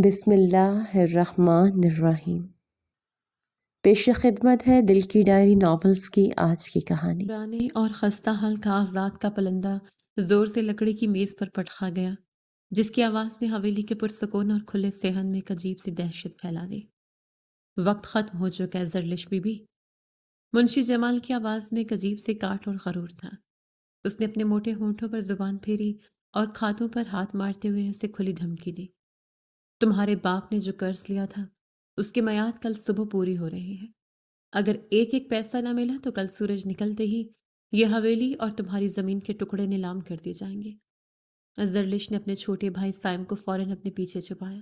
بسم اللہ الرحمن الرحیم۔ پیش خدمت ہے دل کی ڈائری ناولز کی آج کی کہانی۔ پرانے اور خستہ حال کاغذات کا پلندہ زور سے لکڑی کی میز پر پٹخا گیا، جس کی آواز نے حویلی کے پرسکون اور کھلے صحن میں ایک عجیب سی دہشت پھیلا دی۔ وقت ختم ہو چکا ہے زرلش بی بی۔ منشی جمال کی آواز میں ایک عجیب سے کاٹ اور غرور تھا۔ اس نے اپنے موٹے ہونٹوں پر زبان پھیری اور کھاتوں پر ہاتھ مارتے ہوئے اسے کھلی دھمکی دی۔ تمہارے باپ نے جو قرض لیا تھا اس کی میعاد کل صبح پوری ہو رہی ہے۔ اگر ایک ایک پیسہ نہ ملا تو کل سورج نکلتے ہی یہ حویلی اور تمہاری زمین کے ٹکڑے نیلام کر دیے جائیں گے۔ زرلش نے اپنے چھوٹے بھائی سائم کو فوراً اپنے پیچھے چھپایا۔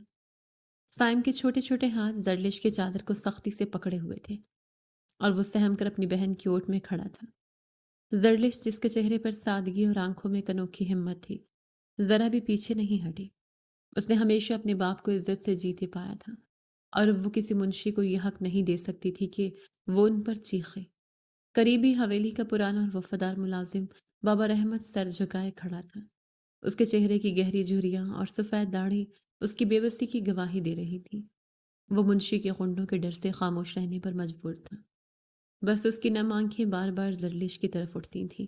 سائم کے چھوٹے چھوٹے ہاتھ زرلش کے چادر کو سختی سے پکڑے ہوئے تھے اور وہ سہم کر اپنی بہن کی اوٹ میں کھڑا تھا۔ زرلش، جس کے چہرے پر سادگی اور آنکھوں میں ایک انوکھی ہمت تھی، ذرا بھی پیچھے نہیں ہٹی۔ اس نے ہمیشہ اپنے باپ کو عزت سے جیتے پایا تھا اور وہ کسی منشی کو یہ حق نہیں دے سکتی تھی کہ وہ ان پر چیخے۔ قریبی حویلی کا پرانا اور وفادار ملازم بابا رحمت سر جھکائے کھڑا تھا۔ اس کے چہرے کی گہری جھریاں اور سفید داڑھی اس کی بے بسی کی گواہی دے رہی تھی۔ وہ منشی کے غنڈوں کے ڈر سے خاموش رہنے پر مجبور تھا۔ بس اس کی نم آنکھیں بار بار زرلش کی طرف اٹھتی تھیں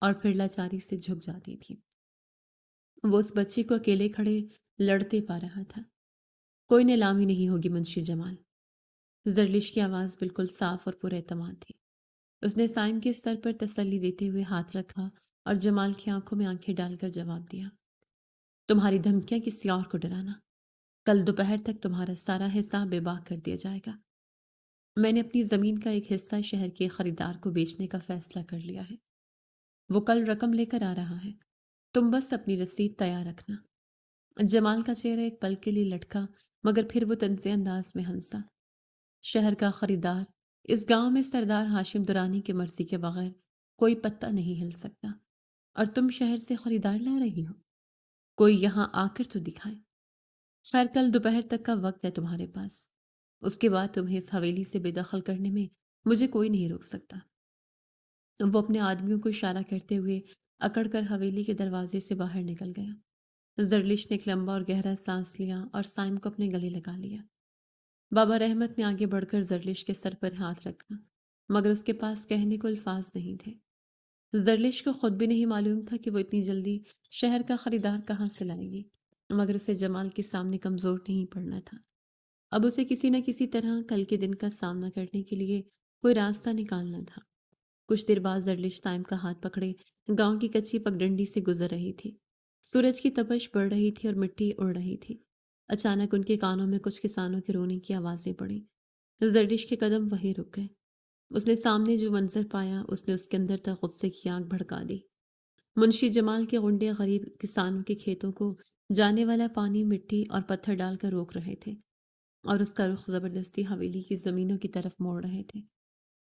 اور پھر لاچاری سے جھک جاتی تھیں۔ وہ اس بچے کو اکیلے کھڑے لڑتے پا رہا تھا۔ کوئی نیلامی نہیں ہوگی منشی جمال۔ زرلش کی آواز بالکل صاف اور پر اعتماد تھی۔ اس نے سائم کے سر پر تسلی دیتے ہوئے ہاتھ رکھا اور جمال کی آنکھوں میں آنکھیں ڈال کر جواب دیا۔ تمہاری دھمکیاں کسی اور کو ڈرانا، کل دوپہر تک تمہارا سارا حصہ بے باک کر دیا جائے گا۔ میں نے اپنی زمین کا ایک حصہ شہر کے خریدار کو بیچنے کا فیصلہ کر لیا ہے۔ وہ کل رقم لے کر آ رہا ہے۔ تم بس اپنی رسید تیار رکھنا۔ جمال کا چہرہ ایک پل کے لیے لٹکا، مگر پھر وہ طنز انداز میں ہنسا۔ شہر کا خریدار، اس گاؤں میں سردار ہاشم درانی کی مرضی کے بغیر کوئی پتہ نہیں ہل سکتا، اور تم شہر سے خریدار لا رہی ہو؟ کوئی یہاں آ کر تو دکھائے۔ خیر، کل دوپہر تک کا وقت ہے تمہارے پاس۔ اس کے بعد تمہیں اس حویلی سے بے دخل کرنے میں مجھے کوئی نہیں روک سکتا۔ وہ اپنے آدمیوں کو اشارہ کرتے ہوئے اکڑ کر حویلی کے دروازے سے باہر نکل گیا۔ زرلش نے ایک لمبا اور گہرا سانس لیا اور سائم کو اپنے گلے لگا لیا۔ بابا رحمت نے آگے بڑھ کر زرلش کے سر پر ہاتھ رکھا، مگر اس کے پاس کہنے کو الفاظ نہیں تھے۔ زرلش کو خود بھی نہیں معلوم تھا کہ وہ اتنی جلدی شہر کا خریدار کہاں سے لائے گی، مگر اسے جمال کے سامنے کمزور نہیں پڑنا تھا۔ اب اسے کسی نہ کسی طرح کل کے دن کا سامنا کرنے کے لیے کوئی راستہ نکالنا تھا۔ کچھ دیر بعد زرلش سائم کا ہاتھ پکڑے گاؤں کی کچی پگڈنڈی سے گزر رہی تھی۔ سورج کی تپش بڑھ رہی تھی اور مٹی اڑ رہی تھی۔ اچانک ان کے کانوں میں کچھ کسانوں کے رونے کی آوازیں پڑیں۔ زرلش کے قدم وہیں رک گئے۔ اس نے سامنے جو منظر پایا اس نے اس کے اندر تک غصے کی آگ بھڑکا دی۔ منشی جمال کے غنڈے غریب کسانوں کے کھیتوں کو جانے والا پانی، مٹی اور پتھر ڈال کر روک رہے تھے اور اس کا رخ زبردستی حویلی کی زمینوں کی طرف موڑ رہے تھے۔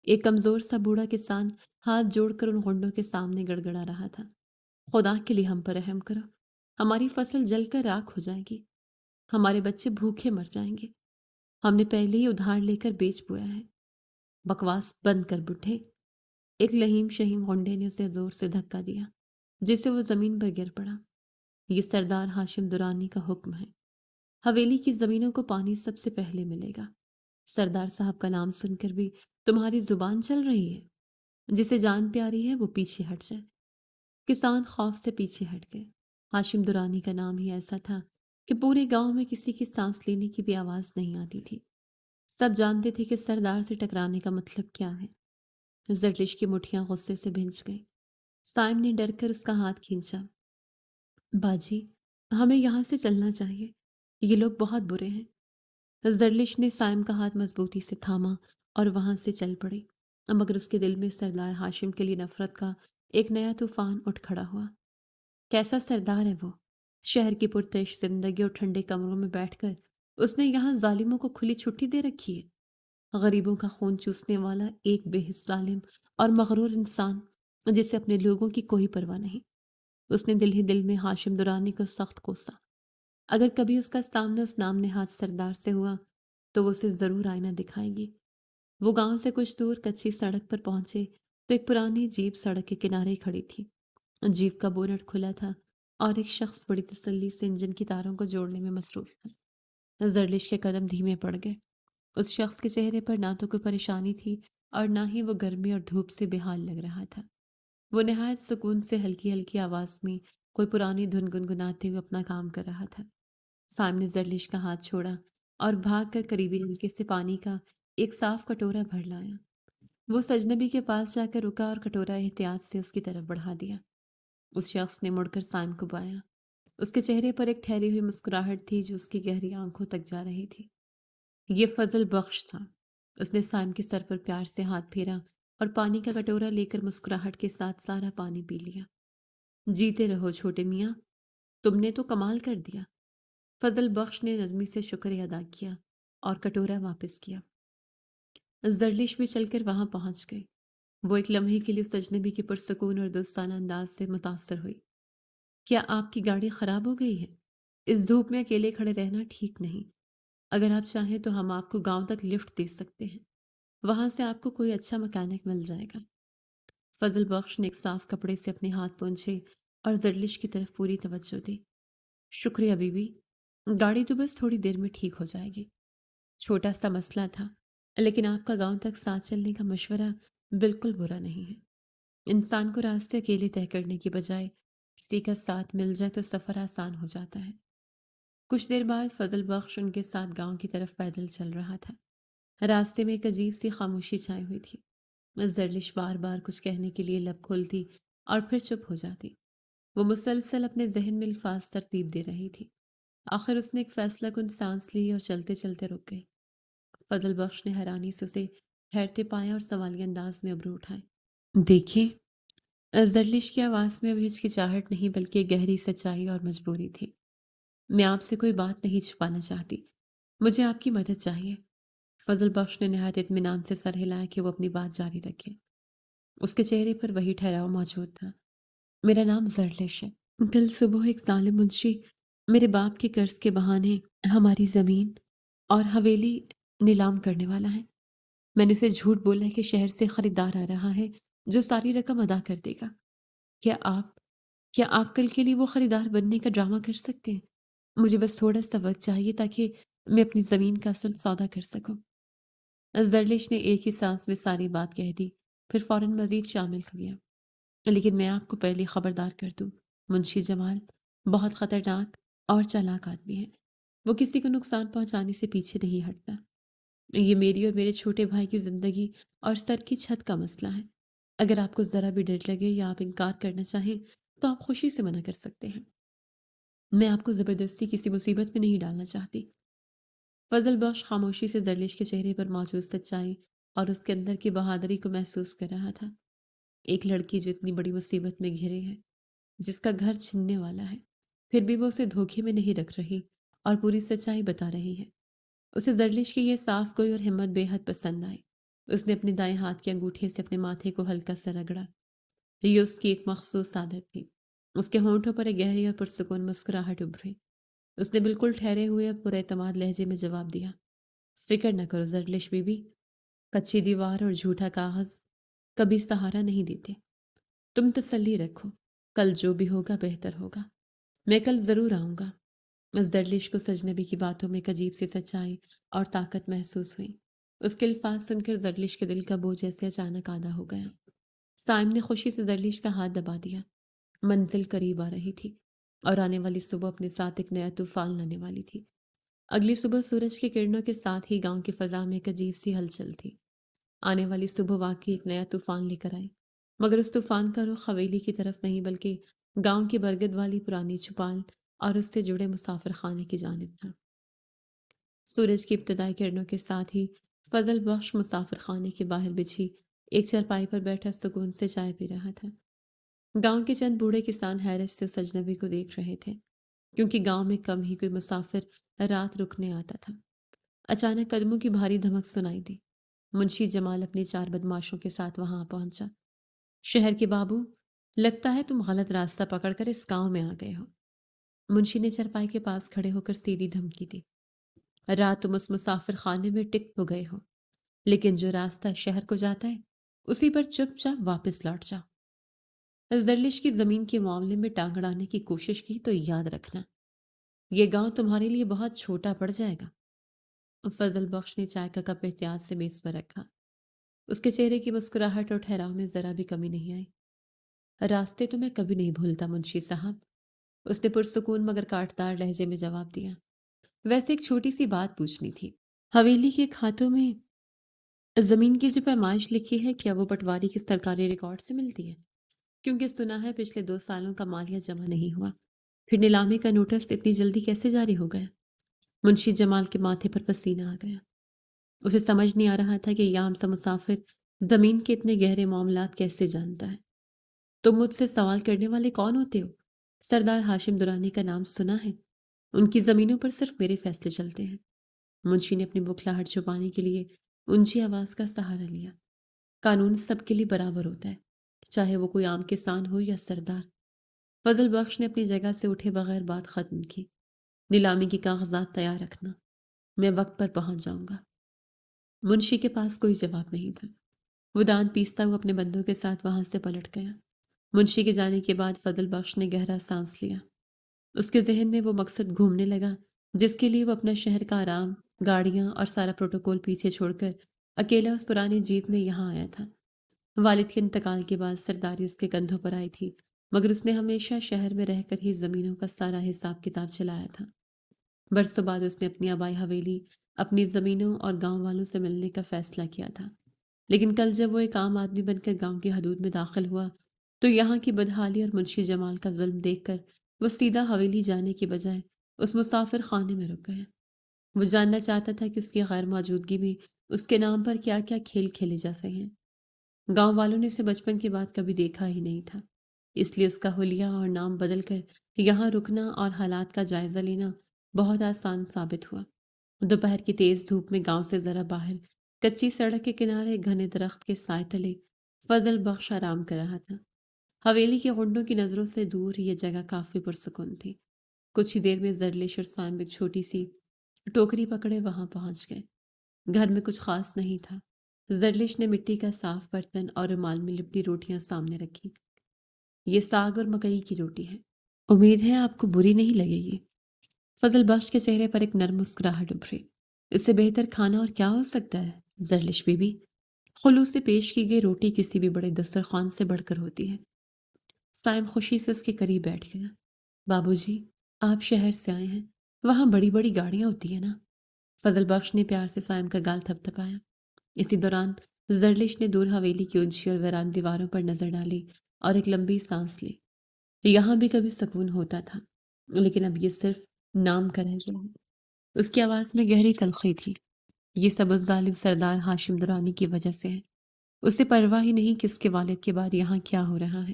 ایک کمزور سا بوڑھا کسان ہاتھ جوڑ کر ان غنڈوں کے سامنے گڑگڑا رہا تھا۔ خدا کے لیے ہم پر رحم کرو، ہماری فصل جل کر راکھ ہو جائے گی، ہمارے بچے بھوکے مر جائیں گے، ہم نے پہلے ہی ادھار لے کر بیچ بویا ہے۔ بکواس بند کر بڈھے، ایک لہیم شہیم غنڈے نے اسے زور سے دھکا دیا، جس سے وہ زمین پر گر پڑا۔ یہ سردار ہاشم درانی کا حکم ہے، حویلی کی زمینوں کو پانی سب سے پہلے ملے گا۔ سردار صاحب کا نام سن کر بھی تمہاری زبان چل رہی ہے؟ جسے جان پیاری ہے وہ پیچھے ہٹ جائے۔ کسان خوف سے پیچھے ہٹ گئے۔ ہاشم درانی کا نام ہی ایسا تھا کہ پورے گاؤں میں کسی کی سانس لینے کی بھی آواز نہیں آتی تھی۔ سب جانتے تھے کہ سردار سے ٹکرانے کا مطلب کیا ہے۔ زرلش کی مٹھیاں غصے سے بھنج گئیں۔ سائم نے ڈر کر اس کا ہاتھ کھینچا۔ باجی، ہمیں یہاں سے چلنا چاہیے، یہ لوگ بہت برے ہیں۔ زرلش نے سائم کا ہاتھ مضبوطی سے تھاما اور وہاں سے چل پڑی، مگر اس کے دل میں سردار ہاشم کے لیے نفرت کا ایک نیا طوفان اٹھ کھڑا ہوا۔ کیسا سردار ہے وہ؟ شہر کی پرتش زندگی اور ٹھنڈے کمروں میں بیٹھ کر اس نے یہاں ظالموں کو کھلی چھٹی دے رکھی ہے۔ غریبوں کا خون چوسنے والا ایک بے حس ظالم اور مغرور انسان جسے اپنے لوگوں کی کوئی پرواہ نہیں۔ اس نے دل ہی دل میں ہاشم درانی کو سخت کوسا۔ اگر کبھی اس کا سامنا اس نام نہاد سردار سے ہوا تو وہ اسے ضرور آئینہ دکھائے گی۔ وہ گاؤں سے کچھ دور کچی سڑک پر پہنچے تو ایک پرانی جیپ سڑک کے کنارے کھڑی تھی۔ جیپ کا بونٹ کھلا تھا اور ایک شخص بڑی تسلی سے انجن کی تاروں کو جوڑنے میں مصروف تھا۔ زرلش کے قدم دھیمے پڑ گئے۔ اس شخص کے چہرے پر نہ تو کوئی پریشانی تھی اور نہ ہی وہ گرمی اور دھوپ سے بے حال لگ رہا تھا۔ وہ نہایت سکون سے ہلکی ہلکی آواز میں کوئی پرانی دھن گنگناتے ہوئے اپنا کام کر رہا تھا۔ سامنے زرلش کا ہاتھ چھوڑا اور بھاگ کر قریبی نلکے سے پانی کا ایک صاف کٹورا بھر لایا۔ وہ سجنبی کے پاس جا کر رکا اور کٹورا احتیاط سے اس کی طرف بڑھا دیا۔ اس شخص نے مڑ کر سائم کو بایا۔ اس کے چہرے پر ایک ٹھہری ہوئی مسکراہٹ تھی جو اس کی گہری آنکھوں تک جا رہی تھی۔ یہ فضل بخش تھا۔ اس نے سائم کے سر پر پیار سے ہاتھ پھیرا اور پانی کا کٹورا لے کر مسکراہٹ کے ساتھ سارا پانی پی لیا۔ جیتے رہو چھوٹے میاں، تم نے تو کمال کر دیا۔ فضل بخش نے نرمی سے شکریہ ادا کیا اور کٹورا واپس کیا۔ زرلش بھی چل کر وہاں پہنچ گئی۔ وہ ایک لمحے کے لیے اس اجنبی کے پرسکون اور دوستانہ انداز سے متاثر ہوئی۔ کیا آپ کی گاڑی خراب ہو گئی ہے؟ اس دھوپ میں اکیلے کھڑے رہنا ٹھیک نہیں۔ اگر آپ چاہیں تو ہم آپ کو گاؤں تک لفٹ دے سکتے ہیں۔ وہاں سے آپ کو کوئی اچھا مکینک مل جائے گا۔ فضل بخش نے ایک صاف کپڑے سے اپنے ہاتھ پونچھے اور زرلش کی طرف پوری توجہ دی۔ شکریہ بی بی، گاڑی تو بس تھوڑی دیر میں ٹھیک ہو جائے گی۔ چھوٹا سا مسئلہ تھا، لیکن آپ کا گاؤں تک ساتھ چلنے کا مشورہ بالکل برا نہیں ہے۔ انسان کو راستے اکیلے طے کرنے کی بجائے کسی کا ساتھ مل جائے تو سفر آسان ہو جاتا ہے۔ کچھ دیر بعد فضل بخش ان کے ساتھ گاؤں کی طرف پیدل چل رہا تھا۔ راستے میں ایک عجیب سی خاموشی چھائی ہوئی تھی۔ زرلش بار بار کچھ کہنے کے لیے لب کھولتی اور پھر چپ ہو جاتی۔ وہ مسلسل اپنے ذہن میں الفاظ ترتیب دے رہی تھی۔ آخر اس نے ایک فیصلہ کن سانس لی اور چلتے چلتے رک گئی۔ فضل بخش نے حیرانی سے اسے ٹھہرتے پایا اور سوالیہ انداز میں ابرو اٹھائے۔ دیکھیں، زرلش کی آواز میں اب ہچکچاہٹ نہیں بلکہ گہری سچائی اور مجبوری تھی۔ میں آپ سے کوئی بات نہیں چھپانا چاہتی، مجھے آپ کی مدد چاہیے۔ فضل بخش نے نہایت اطمینان سے سر ہلایا کہ وہ اپنی بات جاری رکھے۔ اس کے چہرے پر وہی ٹھہراؤ موجود تھا۔ میرا نام زرلش ہے۔ کل صبح ایک ظالم منشی میرے باپ کے قرض کے بہانے ہماری زمین اور حویلی نیلام کرنے والا ہے۔ میں نے اسے جھوٹ بولا ہے کہ شہر سے خریدار آ رہا ہے جو ساری رقم ادا کر دے گا۔ کیا آپ کل کے لیے وہ خریدار بننے کا ڈرامہ کر سکتے ہیں؟ مجھے بس تھوڑا سا وقت چاہیے تاکہ میں اپنی زمین کا اصل سودا کر سکوں۔ زرلش نے ایک ہی سانس میں ساری بات کہہ دی، پھر فوراً مزید شامل ہو گیا۔ لیکن میں آپ کو پہلے خبردار کر دوں، منشی جمال بہت خطرناک اور چالاک آدمی ہے۔ وہ کسی کو نقصان پہنچانے سے پیچھے نہیں ہٹتا۔ یہ میری اور میرے چھوٹے بھائی کی زندگی اور سر کی چھت کا مسئلہ ہے۔ اگر آپ کو ذرا بھی ڈر لگے یا آپ انکار کرنا چاہیں تو آپ خوشی سے منع کر سکتے ہیں۔ میں آپ کو زبردستی کسی مصیبت میں نہیں ڈالنا چاہتی۔ فضل بخش خاموشی سے زرلش کے چہرے پر موجود سچائی اور اس کے اندر کی بہادری کو محسوس کر رہا تھا۔ ایک لڑکی جو اتنی بڑی مصیبت میں گھرے ہے، جس کا گھر چھننے والا ہے، پھر بھی وہ اسے دھوکے میں نہیں رکھ رہی اور پوری سچائی بتا رہی ہے۔ اسے زرلش کی یہ صاف گوئی اور ہمت بے حد پسند آئی۔ اس نے اپنے دائیں ہاتھ کے انگوٹھے سے اپنے ماتھے کو ہلکا سا رگڑا۔ یہ اس کی ایک مخصوص عادت تھی۔ اس کے ہونٹوں پر ایک گہری اور پرسکون مسکراہٹ ابھری۔ اس نے بالکل ٹھہرے ہوئے اور پورے اعتماد لہجے میں جواب دیا، فکر نہ کرو زرلش بی بی، کچی دیوار اور جھوٹا کاغذ کبھی سہارا نہیں دیتے۔ تم تسلی رکھو، کل جو بھی ہوگا بہتر ہوگا۔ میں کل ضرور آؤں گا۔ زرلش کو سجنبی کی باتوں میں ایک عجیب سی سچائی اور طاقت محسوس ہوئی۔ اس کے الفاظ سن کر زرلش کے دل کا بوجھ جیسے اچانک آدھا ہو گیا۔ سائم نے خوشی سے زرلش کا ہاتھ دبا دیا۔ منزل قریب آ رہی تھی اور آنے والی صبح اپنے ساتھ ایک نیا طوفان لانے والی تھی۔ اگلی صبح سورج کی کرنوں کے ساتھ ہی گاؤں کی فضا میں ایک عجیب سی ہلچل تھی۔ آنے والی صبح واقعی ایک نیا طوفان لے کر آئی، مگر اس طوفان کا رخ حویلی کی طرف نہیں بلکہ گاؤں کی برگد والی پرانی چھپال اور اس سے جڑے مسافر خانے کی جانب تھا۔ سورج کی ابتدائی کرنوں کے ساتھ ہی فضل بخش مسافر خانے کے باہر بچھی ایک چرپائی پر بیٹھا سکون سے چائے پی رہا تھا۔ گاؤں کے چند بوڑھے کسان حیرت سے اس اجنبی کو دیکھ رہے تھے، کیونکہ گاؤں میں کم ہی کوئی مسافر رات رکنے آتا تھا۔ اچانک قدموں کی بھاری دھمک سنائی دی۔ منشی جمال اپنی 4 بدماشوں کے ساتھ وہاں پہنچا۔ شہر کے بابو، لگتا ہے تم غلط راستہ پکڑ کر اس گاؤں میں آ گئے ہو۔ منشی نے چرپائی کے پاس کھڑے ہو کر سیدھی دھمکی دی۔ رات تم اس مسافر خانے میں ٹک تو گئے ہو، لیکن جو راستہ شہر کو جاتا ہے اسی پر چپ چاپ واپس لوٹ جاؤ۔ زرلش کی زمین کے معاملے میں ٹانگ اڑانے کی کوشش کی تو یاد رکھنا، یہ گاؤں تمہارے لیے بہت چھوٹا پڑ جائے گا۔ فضل بخش نے چائے کا کپ احتیاط سے میز پر رکھا۔ اس کے چہرے کی مسکراہٹ اور ٹھہراؤ میں ذرا بھی کمی نہیں آئی۔ راستے تو میں کبھی نہیں بھولتا منشی صاحب، اس نے پرسکون مگر کاٹدار لہجے میں جواب دیا۔ ویسے ایک چھوٹی سی بات پوچھنی تھی، حویلی کے کھاتوں میں زمین کی جو پیمائش لکھی ہے، کیا وہ پٹواری کے سرکاری ریکارڈ سے ملتی ہے؟ کیونکہ سنا ہے پچھلے 2 سالوں کا مالیہ جمع نہیں ہوا، پھر نیلامی کا نوٹس اتنی جلدی کیسے جاری ہو گیا؟ منشی جمال کے ماتھے پر پسینہ آ گیا۔ اسے سمجھ نہیں آ رہا تھا کہ یہ عام سا مسافر زمین کے اتنے گہرے معاملات کیسے جانتا ہے۔ تم مجھ سے سوال کرنے والے کون ہوتے ہو؟ سردار ہاشم درانی کا نام سنا ہے، ان کی زمینوں پر صرف میرے فیصلے چلتے ہیں۔ منشی نے اپنی بکھلاہٹ چھپانے کے لیے اونچی آواز کا سہارا لیا۔ قانون سب کے لیے برابر ہوتا ہے، چاہے وہ کوئی عام کسان ہو یا سردار۔ فضل بخش نے اپنی جگہ سے اٹھے بغیر بات ختم کی۔ نیلامی کی کاغذات تیار رکھنا، میں وقت پر پہنچ جاؤں گا۔ منشی کے پاس کوئی جواب نہیں تھا۔ وہ دان پیستا ہوا اپنے بندوں کے ساتھ وہاں سے پلٹ گیا۔ منشی کے جانے کے بعد فضل بخش نے گہرا سانس لیا۔ اس کے ذہن میں وہ مقصد گھومنے لگا جس کے لیے وہ اپنا شہر کا آرام، گاڑیاں اور سارا پروٹوکول پیچھے چھوڑ کر اکیلا اس پرانی جیپ میں یہاں آیا تھا۔ والد کے انتقال کے بعد سرداری اس کے کندھوں پر آئی تھی، مگر اس نے ہمیشہ شہر میں رہ کر ہی زمینوں کا سارا حساب کتاب چلایا تھا۔ برسوں بعد اس نے اپنی آبائی حویلی، اپنی زمینوں اور گاؤں والوں سے ملنے کا فیصلہ کیا تھا۔ لیکن کل جب وہ ایک عام آدمی بن کر گاؤں کی حدود میں داخل ہوا تو یہاں کی بدحالی اور منشی جمال کا ظلم دیکھ کر وہ سیدھا حویلی جانے کی بجائے اس مسافر خانے میں رک گیا۔ وہ جاننا چاہتا تھا کہ اس کی غیر موجودگی میں اس کے نام پر کیا کیا کھیل کھیلے جا سکے ہیں۔ گاؤں والوں نے اسے بچپن کے بعد کبھی دیکھا ہی نہیں تھا، اس لیے اس کا حلیہ اور نام بدل کر یہاں رکنا اور حالات کا جائزہ لینا بہت آسان ثابت ہوا۔ دوپہر کی تیز دھوپ میں گاؤں سے ذرا باہر کچی سڑک کے کنارے گھنے درخت کے سائے تلے فضل بخش آرام کر رہا تھا۔ حویلی کے غنڈوں کی نظروں سے دور یہ جگہ کافی پرسکون تھی۔ کچھ ہی دیر میں زرلش اور سائم ایک چھوٹی سی ٹوکری پکڑے وہاں پہنچ گئے۔ گھر میں کچھ خاص نہیں تھا۔ زرلش نے مٹی کا صاف برتن اور رومال میں لپٹی روٹیاں سامنے رکھی۔ یہ ساگ اور مکئی کی روٹی ہے، امید ہے آپ کو بری نہیں لگے گی۔ فضل بخش کے چہرے پر ایک نرم مسکراہٹ ابھری۔ اس سے بہتر کھانا اور کیا ہو سکتا ہے زرلش بی بی؟ خلوص سے پیش کی گئی روٹی کسی بھی بڑے دسترخوان سے بڑھ کر ہوتی ہے۔ سائم خوشی سے اس کے قریب بیٹھ گیا۔ بابو جی، آپ شہر سے آئے ہیں، وہاں بڑی بڑی گاڑیاں ہوتی ہیں نا؟ فضل بخش نے پیار سے سائم کا گال تھپ تھپایا۔ اسی دوران زرلش نے دور حویلی کی اونچی اور ویران دیواروں پر نظر ڈالی اور ایک لمبی سانس لی۔ یہاں بھی کبھی سکون ہوتا تھا، لیکن اب یہ صرف نام کا رہ گیا ہے۔ اس کی آواز میں گہری تلخی تھی۔ یہ سب اس ظالم سردار ہاشم درانی کی وجہ سے ہے۔ اسے پرواہ ہی نہیں کہ اس کے والد کے بعد یہاں کیا ہو رہا ہے۔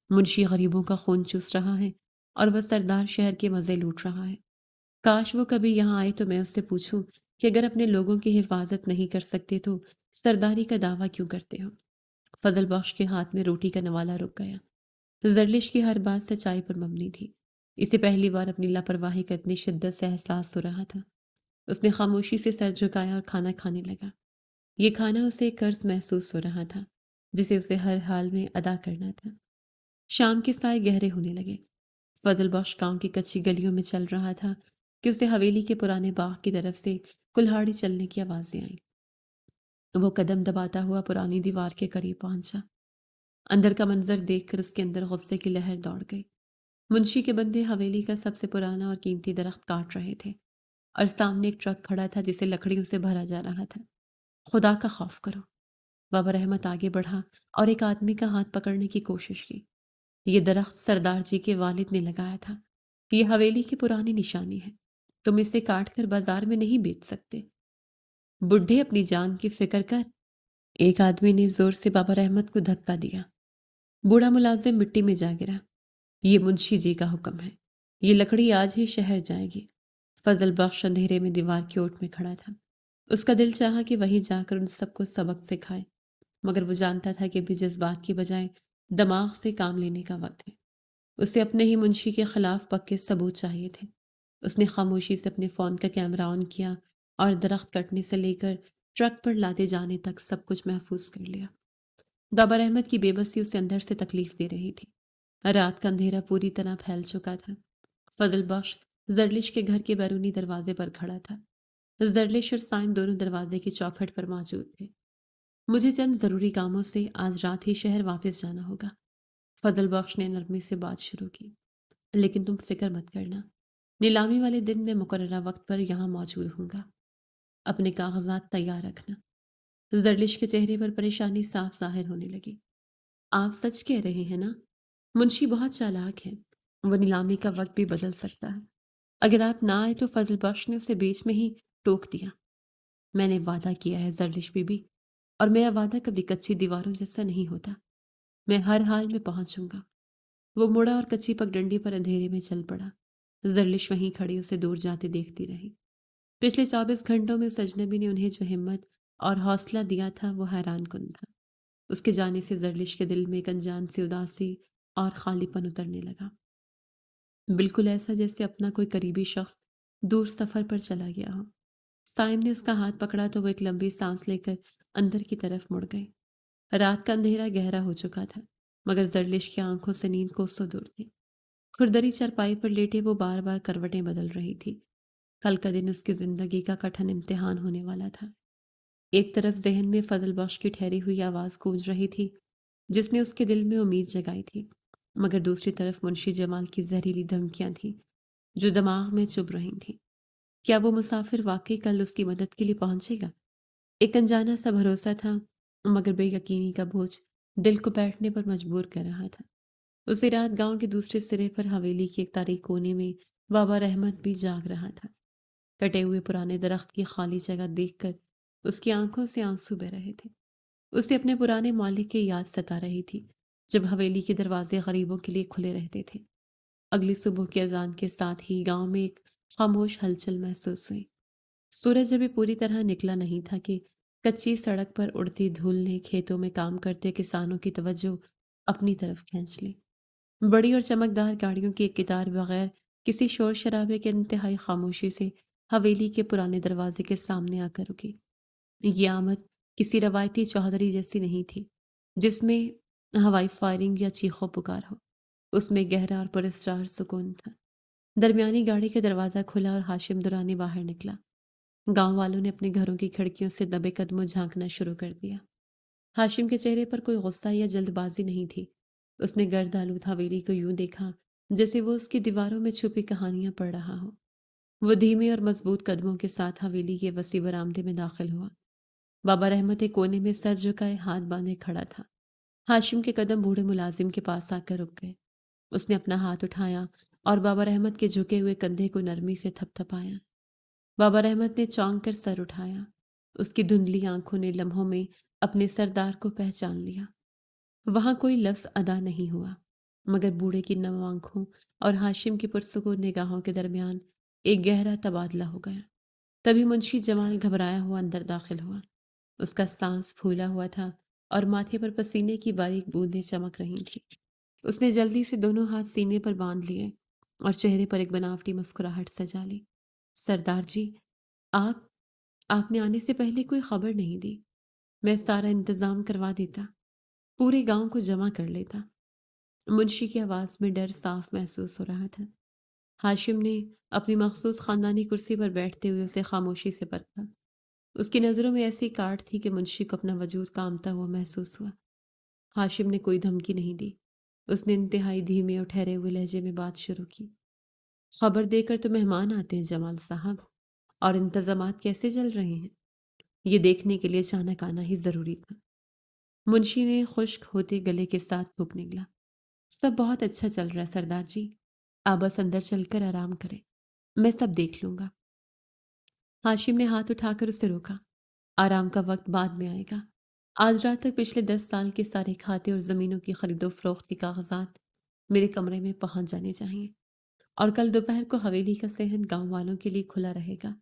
منشی غریبوں کا خون چوس رہا ہے اور وہ سردار شہر کے مزے لوٹ رہا ہے۔ کاش وہ کبھی یہاں آئے تو میں اس سے پوچھوں کہ اگر اپنے لوگوں کی حفاظت نہیں کر سکتے تو سرداری کا دعویٰ کیوں کرتے ہو؟ فضل بخش کے ہاتھ میں روٹی کا نوالہ رک گیا۔ زرلش کی ہر بات سچائی پر مبنی تھی۔ اسے پہلی بار اپنی لاپرواہی کا اتنی شدت سے احساس ہو رہا تھا۔ اس نے خاموشی سے سر جھکایا اور کھانا کھانے لگا۔ یہ کھانا اسے ایک قرض محسوس ہو رہا تھا جسے اسے ہر حال میں ادا کرنا تھا۔ شام کے سائے گہرے ہونے لگے۔ فضل بخش گاؤں کی کچی گلیوں میں چل رہا تھا کہ اسے حویلی کے پرانے باغ کی طرف سے کلہاڑی چلنے کی آوازیں آئیں۔ وہ قدم دباتا ہوا پرانی دیوار کے قریب پہنچا۔ اندر کا منظر دیکھ کر اس کے اندر غصے کی لہر دوڑ گئی۔ منشی کے بندے حویلی کا سب سے پرانا اور قیمتی درخت کاٹ رہے تھے اور سامنے ایک ٹرک کھڑا تھا جسے لکڑیوں سے بھرا جا رہا تھا۔ خدا کا خوف کرو۔ بابا رحمت آگے بڑھا اور ایک آدمی کا ہاتھ پکڑنے کی کوشش کی۔ یہ درخت سردار جی کے والد نے لگایا تھا۔ یہ حویلی کی پرانی نشانی ہے، تم اسے کاٹ کر بازار میں نہیں بیچ سکتے۔ بڈھے اپنی جان کی فکر کر۔ ایک آدمی نے زور سے بابا رحمت کو دھکا دیا۔ بوڑھا ملازم مٹی میں جا گرا۔ یہ منشی جی کا حکم ہے، یہ لکڑی آج ہی شہر جائے گی۔ فضل بخش اندھیرے میں دیوار کی اوٹ میں کھڑا تھا۔ اس کا دل چاہا کہ وہیں جا کر ان سب کو سبق سکھائے، مگر وہ جانتا تھا کہ بھی جذبات کی بجائے دماغ سے کام لینے کا وقت ہے۔ اسے اپنے ہی منشی کے خلاف پکے ثبوت چاہیے تھے۔ اس نے خاموشی سے اپنے فون کا کیمرہ آن کیا اور درخت کٹنے سے لے کر ٹرک پر لادے جانے تک سب کچھ محفوظ کر لیا۔ بابا رحمت کی بے بسی اسے اندر سے تکلیف دے رہی تھی۔ رات کا اندھیرا پوری طرح پھیل چکا تھا۔ فضل بخش زرلش کے گھر کے بیرونی دروازے پر کھڑا تھا۔ زرلش اور سائم دونوں دروازے کی چوکھٹ پر موجود تھے۔ مجھے چند ضروری کاموں سے آج رات ہی شہر واپس جانا ہوگا، فضل بخش نے نرمی سے بات شروع کی۔ لیکن تم فکر مت کرنا، نیلامی والے دن میں مقررہ وقت پر یہاں موجود ہوں گا۔ اپنے کاغذات تیار رکھنا۔ زرلش کے چہرے پر پریشانی صاف ظاہر ہونے لگی۔ آپ سچ کہہ رہے ہیں نا؟ منشی بہت چالاک ہے، وہ نیلامی کا وقت بھی بدل سکتا ہے۔ اگر آپ نہ آئے تو فضل بخش نے اسے بیچ میں ہی ٹوک دیا۔ میں نے وعدہ کیا ہے زرلش بی بی، اور میرا وعدہ کبھی کچی دیواروں جیسا نہیں ہوتا۔ میں ہر حال میں پہنچوں گا۔ وہ مڑا اور کچی پگڈنڈی پر اندھیرے میں چل پڑا۔ زرلش وہیں کھڑی اسے دور جاتے دیکھتی رہی۔ پچھلے 24 گھنٹوں میں اس اجنبی نے انہیں جو ہمت اور حوصلہ دیا تھا وہ حیران کن تھا۔ اس کے جانے سے زرلش کے دل میں ایک انجان سی اداسی اور خالی پن اترنے لگا، بالکل ایسا جیسے اپنا کوئی قریبی شخص دور سفر پر چلا گیا ہو۔ سائم نے اس کا ہاتھ پکڑا تو وہ ایک لمبی سانس لے کر اندر کی طرف مڑ گئی۔ رات کا اندھیرا گہرا ہو چکا تھا، مگر زرلش کی آنکھوں سے نیند کوسوں دور تھی۔ کھردری چرپائی پر لیٹے وہ بار بار کروٹیں بدل رہی تھی۔ کل کا دن اس کی زندگی کا کٹھن امتحان ہونے والا تھا۔ ایک طرف ذہن میں فضل بخش کی ٹھہری ہوئی آواز گونج رہی تھی جس نے اس کے دل میں امید جگائی تھی، مگر دوسری طرف منشی جمال کی زہریلی دھمکیاں تھیں جو دماغ میں چبھ رہی تھیں۔ کیا وہ مسافر واقعی کل اس کی مدد کے لیے پہنچے گا؟ ایک انجانا سا بھروسہ تھا، مگر بے یقینی کا بوجھ دل کو بیٹھنے پر مجبور کر رہا تھا۔ اسی رات گاؤں کے دوسرے سرے پر حویلی کے ایک تاریک کونے میں بابا رحمت بھی جاگ رہا تھا۔ کٹے ہوئے پرانے درخت کی خالی جگہ دیکھ کر اس کی آنکھوں سے آنسو بہہ رہے تھے۔ اسے اپنے پرانے مالک کی یاد ستا رہی تھی جب حویلی کے دروازے غریبوں کے لیے کھلے رہتے تھے۔ اگلی صبح کی اذان کے ساتھ ہی گاؤں میں ایک خاموش ہلچل محسوس ہوئی۔ سورج ابھی پوری طرح نکلا نہیں تھا کہ کچی سڑک پر اڑتی دھول نے کھیتوں میں کام کرتے کسانوں کی توجہ اپنی طرف کھینچ لی۔ بڑی اور چمکدار گاڑیوں کی ایک قطار بغیر کسی شور شرابے کے انتہائی خاموشی سے حویلی کے پرانے دروازے کے سامنے آ کر رکی۔ یہ آمد کسی روایتی چوہدری جیسی نہیں تھی جس میں ہوائی فائرنگ یا چیخو پکار ہو۔ اس میں گہرا اور پراسرار سکون تھا۔ درمیانی گاڑی کا دروازہ کھلا اور ہاشم درانی باہر نکلا۔ گاؤں والوں نے اپنے گھروں کی کھڑکیوں سے دبے قدموں جھانکنا شروع کر دیا۔ ہاشم کے چہرے پر کوئی غصہ یا جلد بازی نہیں تھی۔ اس نے گرد آلود حویلی کو یوں دیکھا جیسے وہ اس کی دیواروں میں چھپی کہانیاں پڑھ رہا ہو۔ وہ دھیمے اور مضبوط قدموں کے ساتھ حویلی کے وسیع برآمدے میں داخل ہوا۔ بابا رحمت ایک کونے میں سر جھکائے ہاتھ باندھے کھڑا تھا۔ ہاشم کے قدم بوڑھے ملازم کے پاس آ کر رک گئے۔ اس نے اپنا ہاتھ اٹھایا اور بابا رحمت کے جھکے ہوئے کندھے کو نرمی سے تھپ تھپایا۔ بابا رحمت نے چونک کر سر اٹھایا۔ اس کی دھندلی آنکھوں نے لمحوں میں اپنے سردار کو پہچان لیا۔ وہاں کوئی لفظ ادا نہیں ہوا، مگر بوڑھے کی نم آنکھوں اور ہاشم کی پرسکون نگاہوں کے درمیان ایک گہرا تبادلہ ہو گیا۔ تبھی منشی جمال گھبرایا ہوا اندر داخل ہوا۔ اس کا سانس پھولا ہوا تھا اور ماتھے پر پسینے کی باریک بوندیں چمک رہی تھیں۔ اس نے جلدی سے دونوں ہاتھ سینے پر باندھ لیے اور چہرے پر ایک بناوٹی مسکراہٹ سجا لی۔ سردار جی، آپ نے آنے سے پہلے کوئی خبر نہیں دی۔ میں سارا انتظام کروا دیتا، پورے گاؤں کو جمع کر لیتا۔ منشی کی آواز میں ڈر صاف محسوس ہو رہا تھا۔ ہاشم نے اپنی مخصوص خاندانی کرسی پر بیٹھتے ہوئے اسے خاموشی سے پرکھا۔ اس کی نظروں میں ایسی کاٹ تھی کہ منشی کو اپنا وجود کانپتا ہوا محسوس ہوا۔ ہاشم نے کوئی دھمکی نہیں دی۔ اس نے انتہائی دھیمے اور ٹھہرے ہوئے لہجے میں بات شروع کی۔ خبر دے کر تو مہمان آتے ہیں جمال صاحب، اور انتظامات کیسے چل رہے ہیں یہ دیکھنے کے لیے اچانک آنا ہی ضروری تھا۔ منشی نے خشک ہوتے گلے کے ساتھ پھونک نکلا۔ سب بہت اچھا چل رہا ہے سردار جی، آپ بس اندر چل کر آرام کریں، میں سب دیکھ لوں گا۔ ہاشم نے ہاتھ اٹھا کر اسے روکا۔ آرام کا وقت بعد میں آئے گا۔ آج رات تک پچھلے 10 سال کے سارے کھاتے اور زمینوں کی خرید و فروخت کے کاغذات میرے کمرے میں پہنچ جانے چاہیے، اور کل دوپہر کو حویلی کا صحن گاؤں والوں کے لیے کھلا رہے گا۔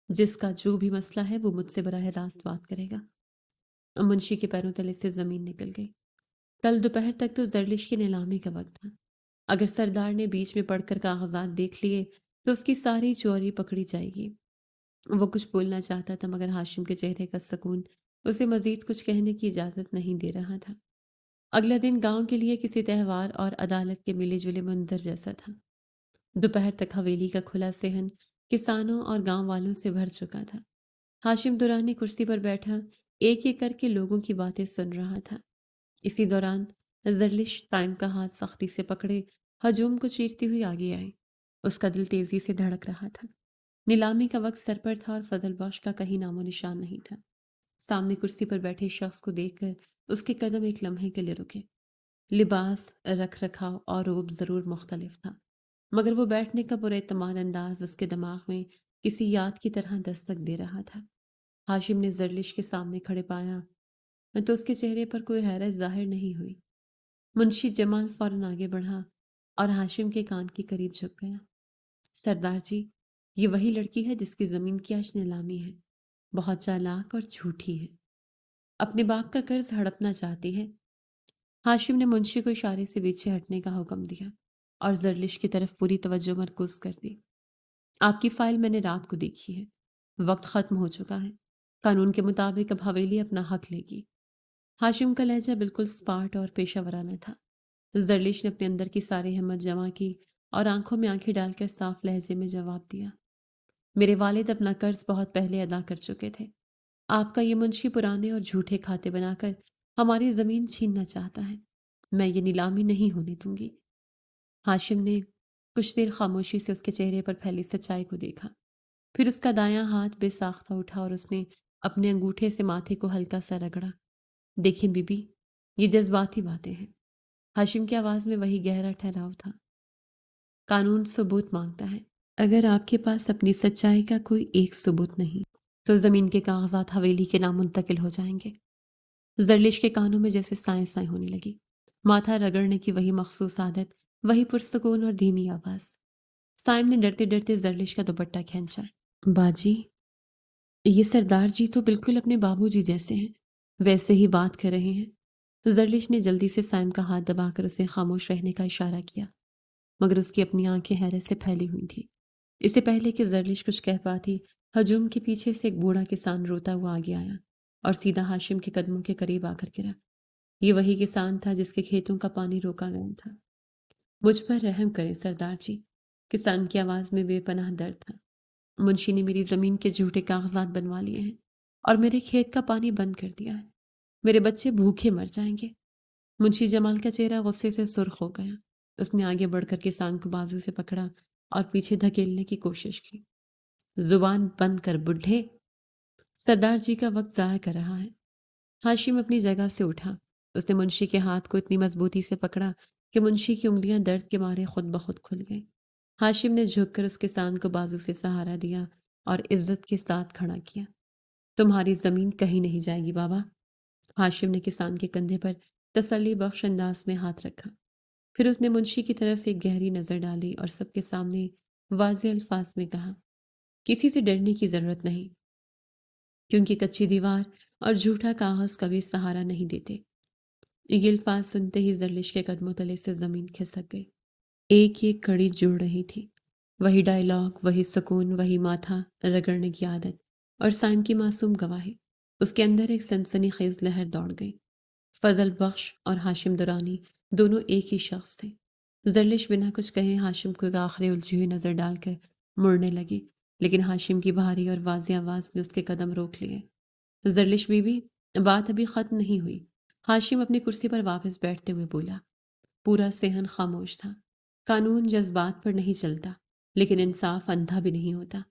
جس کا جو بھی مسئلہ ہے وہ مجھ سے براہ راست بات کرے گا۔ منشی کے پیروں تلے سے زمین نکل گئی۔ کل دوپہر تک تو زرلش کی نیلامی کا وقت تھا۔ اگر سردار نے بیچ میں پڑھ کر کاغذات دیکھ لیے تو اس کی ساری چوری پکڑی جائے گی۔ وہ کچھ بولنا چاہتا تھا، مگر ہاشم کے چہرے کا سکون اسے مزید کچھ کہنے کی اجازت نہیں دے رہا تھا۔ اگلا دن گاؤں کے لیے کسی تہوار اور عدالت کے ملے جلے منظر جیسا تھا۔ دوپہر تک حویلی کا کھلا صحن کسانوں اور گاؤں والوں سے بھر چکا تھا۔ ہاشم درانی کرسی پر بیٹھا ایک ایک کر کے لوگوں کی باتیں سن رہا تھا۔ اسی دوران زرلش تائم کا ہاتھ سختی سے پکڑے ہجوم کو چیرتی ہوئی آگے آئی۔ اس کا دل تیزی سے دھڑک رہا تھا۔ نیلامی کا وقت سر پر تھا اور فضل بخش کا کہیں نام و نشان نہیں تھا۔ سامنے کرسی پر بیٹھے شخص کو دیکھ کر اس کے قدم ایک لمحے کے لیے رکے۔ لباس، رکھ رکھاؤ اور روب ضرور مختلف تھا، مگر وہ بیٹھنے کا پراعتماد انداز اس کے دماغ میں کسی یاد کی طرح دستک دے رہا تھا۔ ہاشم نے زرلش کے سامنے کھڑے پایا تو اس کے چہرے پر کوئی حیرت ظاہر نہیں ہوئی۔ منشی جمال فوراً آگے بڑھا اور ہاشم کے کان کے قریب جھک گیا۔ سردار جی، یہ وہی لڑکی ہے جس کی زمین کی آج نیلامی ہے۔ بہت چالاک اور جھوٹی ہے، اپنے باپ کا قرض ہڑپنا چاہتی ہے۔ ہاشم نے منشی کو اشارے سے پیچھے ہٹنے کا حکم دیا اور زرلش کی طرف پوری توجہ مرکوز کر دی۔ آپ کی فائل میں نے رات کو دیکھی ہے، وقت ختم ہو چکا ہے۔ قانون کے مطابق اب حویلی اپنا حق لے گی۔ ہاشم کا لہجہ بالکل سپاٹ اور پیشہ ورانہ تھا۔ زرلش نے اپنے اندر کی ساری ہمت جمع کی اور آنکھوں میں آنکھیں ڈال کر صاف لہجے میں جواب دیا۔ میرے والد اپنا قرض بہت پہلے ادا کر چکے تھے۔ آپ کا یہ منشی پرانے اور جھوٹے کھاتے بنا کر ہماری زمین چھیننا چاہتا ہے۔ میں یہ نیلامی نہیں ہونے دوں گی۔ ہاشم نے کچھ دیر خاموشی سے اس کے چہرے پر پھیلی سچائی کو دیکھا، پھر اس کا دایاں ہاتھ بے ساختہ اٹھا اور اس نے اپنے انگوٹھے سے ماتھے کو ہلکا سا رگڑا۔ دیکھیں بی بی، یہ جذباتی باتیں ہیں۔ ہاشم کی آواز میں وہی گہرا ٹھہراؤ تھا۔ قانون ثبوت مانگتا ہے۔ اگر آپ کے پاس اپنی سچائی کا کوئی ایک ثبوت نہیں تو زمین کے کاغذات حویلی کے نام منتقل ہو جائیں گے۔ زرلش کے کانوں میں جیسے سائیں سائیں ہونے لگی۔ ماتھا رگڑنے کی وہی مخصوص عادت، وہی پرسکون اور دھیمی آواز۔ سائم نے ڈرتے ڈرتے زرلش کا دوپٹہ کھینچا۔ باجی، یہ سردار جی تو بالکل اپنے بابو جی جیسے ہیں، ویسے ہی بات کر رہے ہیں۔ زرلش نے جلدی سے سائم کا ہاتھ دبا کر اسے خاموش رہنے کا اشارہ کیا، مگر اس کی اپنی آنکھیں حیرت سے پھیلی ہوئی تھیں۔ اس سے پہلے کہ زرلش کچھ کہہ پاتی، ہجوم کے پیچھے سے ایک بوڑھا کسان روتا ہوا آگے آیا اور سیدھا ہاشم کے قدموں کے قریب آ کر گرا۔ یہ وہی کسان تھا جس کے کھیتوں کا پانی روکا گیا تھا۔ مجھ پر رحم کریں سردار جی، کسان کی آواز میں بے پناہ درد تھا۔ منشی نے میری زمین کے جھوٹے کاغذات بنوا لیے ہیں اور میرے کھیت کا پانی بند کر دیا ہے۔ میرے بچے بھوکے مر جائیں گے۔ منشی جمال کا چہرہ غصے سے سرخ ہو گیا۔ اس نے آگے بڑھ کر کسان کو بازو سے پکڑا اور پیچھے دھکیلنے کی کوشش کی۔ زبان بند کر بڈھے، سردار جی کا وقت ضائع کر رہا ہے۔ ہاشم اپنی جگہ سے اٹھا۔ اس نے منشی کے ہاتھ کو اتنی مضبوطی سے پکڑا کہ منشی کی انگلیاں درد کے مارے خود بخود کھل گئیں۔ ہاشم نے جھک کر اس کسان کو بازو سے سہارا دیا اور عزت کے ساتھ کھڑا کیا۔ تمہاری زمین کہیں نہیں جائے گی بابا۔ ہاشم نے کسان کے کندھے پر تسلی بخش انداز میں ہاتھ رکھا، پھر اس نے منشی کی طرف ایک گہری نظر ڈالی اور سب کے سامنے واضح الفاظ میں کہا، کسی سے ڈرنے کی ضرورت نہیں، کیونکہ کچی دیوار اور جھوٹا کاغذ کبھی سہارا نہیں دیتے۔ یہ الفاظ سنتے ہی زرلش کے قدموں تلے سے زمین کھسک گئی۔ ایک ایک کڑی جڑ رہی تھی، وہی ڈائیلاگ، وہی سکون، وہی ماتھا رگڑنے کی عادت اور سائم کی معصوم گواہی۔ اس کے اندر ایک سنسنی خیز لہر دوڑ گئی۔ فضل بخش اور ہاشم درانی دونوں ایک ہی شخص تھے۔ زرلش بنا کچھ کہے ہاشم کو ایک آخری الجھی ہوئی نظر ڈال کر مڑنے لگی، لیکن ہاشم کی بھاری اور واضح آواز نے اس کے قدم روک لیے۔ زرلش بی بی، بات ابھی ختم نہیں ہوئی۔ ہاشم اپنی کرسی پر واپس بیٹھتے ہوئے بولا۔ پورا صحن خاموش تھا۔ قانون جذبات پر نہیں چلتا، لیکن انصاف اندھا بھی نہیں ہوتا۔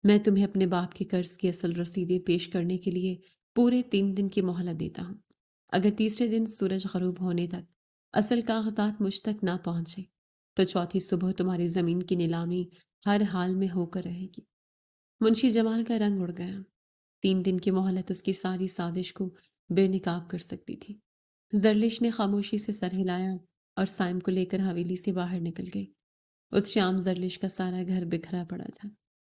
میں تمہیں اپنے باپ کے قرض کی اصل رسیدیں پیش کرنے کے لیے پورے 3 دن کی مہلت دیتا ہوں۔ اگر تیسرے دن سورج غروب ہونے تک اصل کاغذات مجھ تک نہ پہنچے تو چوتھی صبح تمہاری زمین کی نیلامی ہر حال میں ہو کر رہے گی۔ منشی جمال کا رنگ اڑ گیا۔ 3 دن کی مہلت اس کی ساری سازش کو بے نقاب کر سکتی تھی۔ زرلش نے خاموشی سے سر ہلایا اور سائم کو لے کر حویلی سے باہر نکل گئی۔ اس شام زرلش کا سارا گھر بکھرا پڑا تھا۔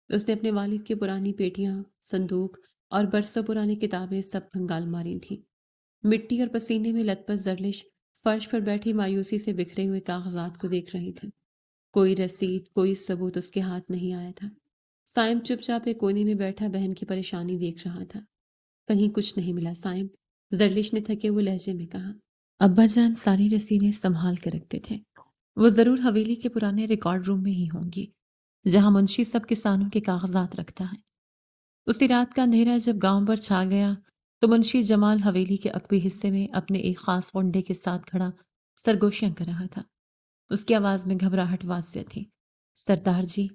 اس نے اپنے والد کی پرانی پیٹیاں، صندوق اور برسوں پرانی کتابیں سب کھنگال ماری تھیں۔ مٹی اور پسینے میں لت پت زرلش فرش پر بیٹھی مایوسی سے بکھرے ہوئے کاغذات کو دیکھ رہی تھی۔ کوئی رسید، کوئی ثبوت اس کے ہاتھ نہیں آیا تھا۔ سائم چپ چاپ ایک کونے میں بیٹھا بہن کی پریشانی دیکھ رہا تھا۔ کہیں کچھ نہیں ملا سائم، زرلش نے تھکے ہوئے لہجے میں کہا۔ ابا جان ساری رسیدیں سنبھال کر رکھتے تھے، وہ ضرور حویلی کے پرانے ریکارڈ روم میں ہی ہوں گی، جہاں منشی سب کسانوں کے کاغذات رکھتا ہے۔ اسی رات کا اندھیرا جب گاؤں پر چھا گیا تو منشی جمال حویلی کے عقبی حصے میں اپنے ایک خاص ونڈے کے ساتھ کھڑا سرگوشیاں کر رہا تھا۔ اس کی آواز میں گھبراہٹ واضح تھی۔ سردار جی،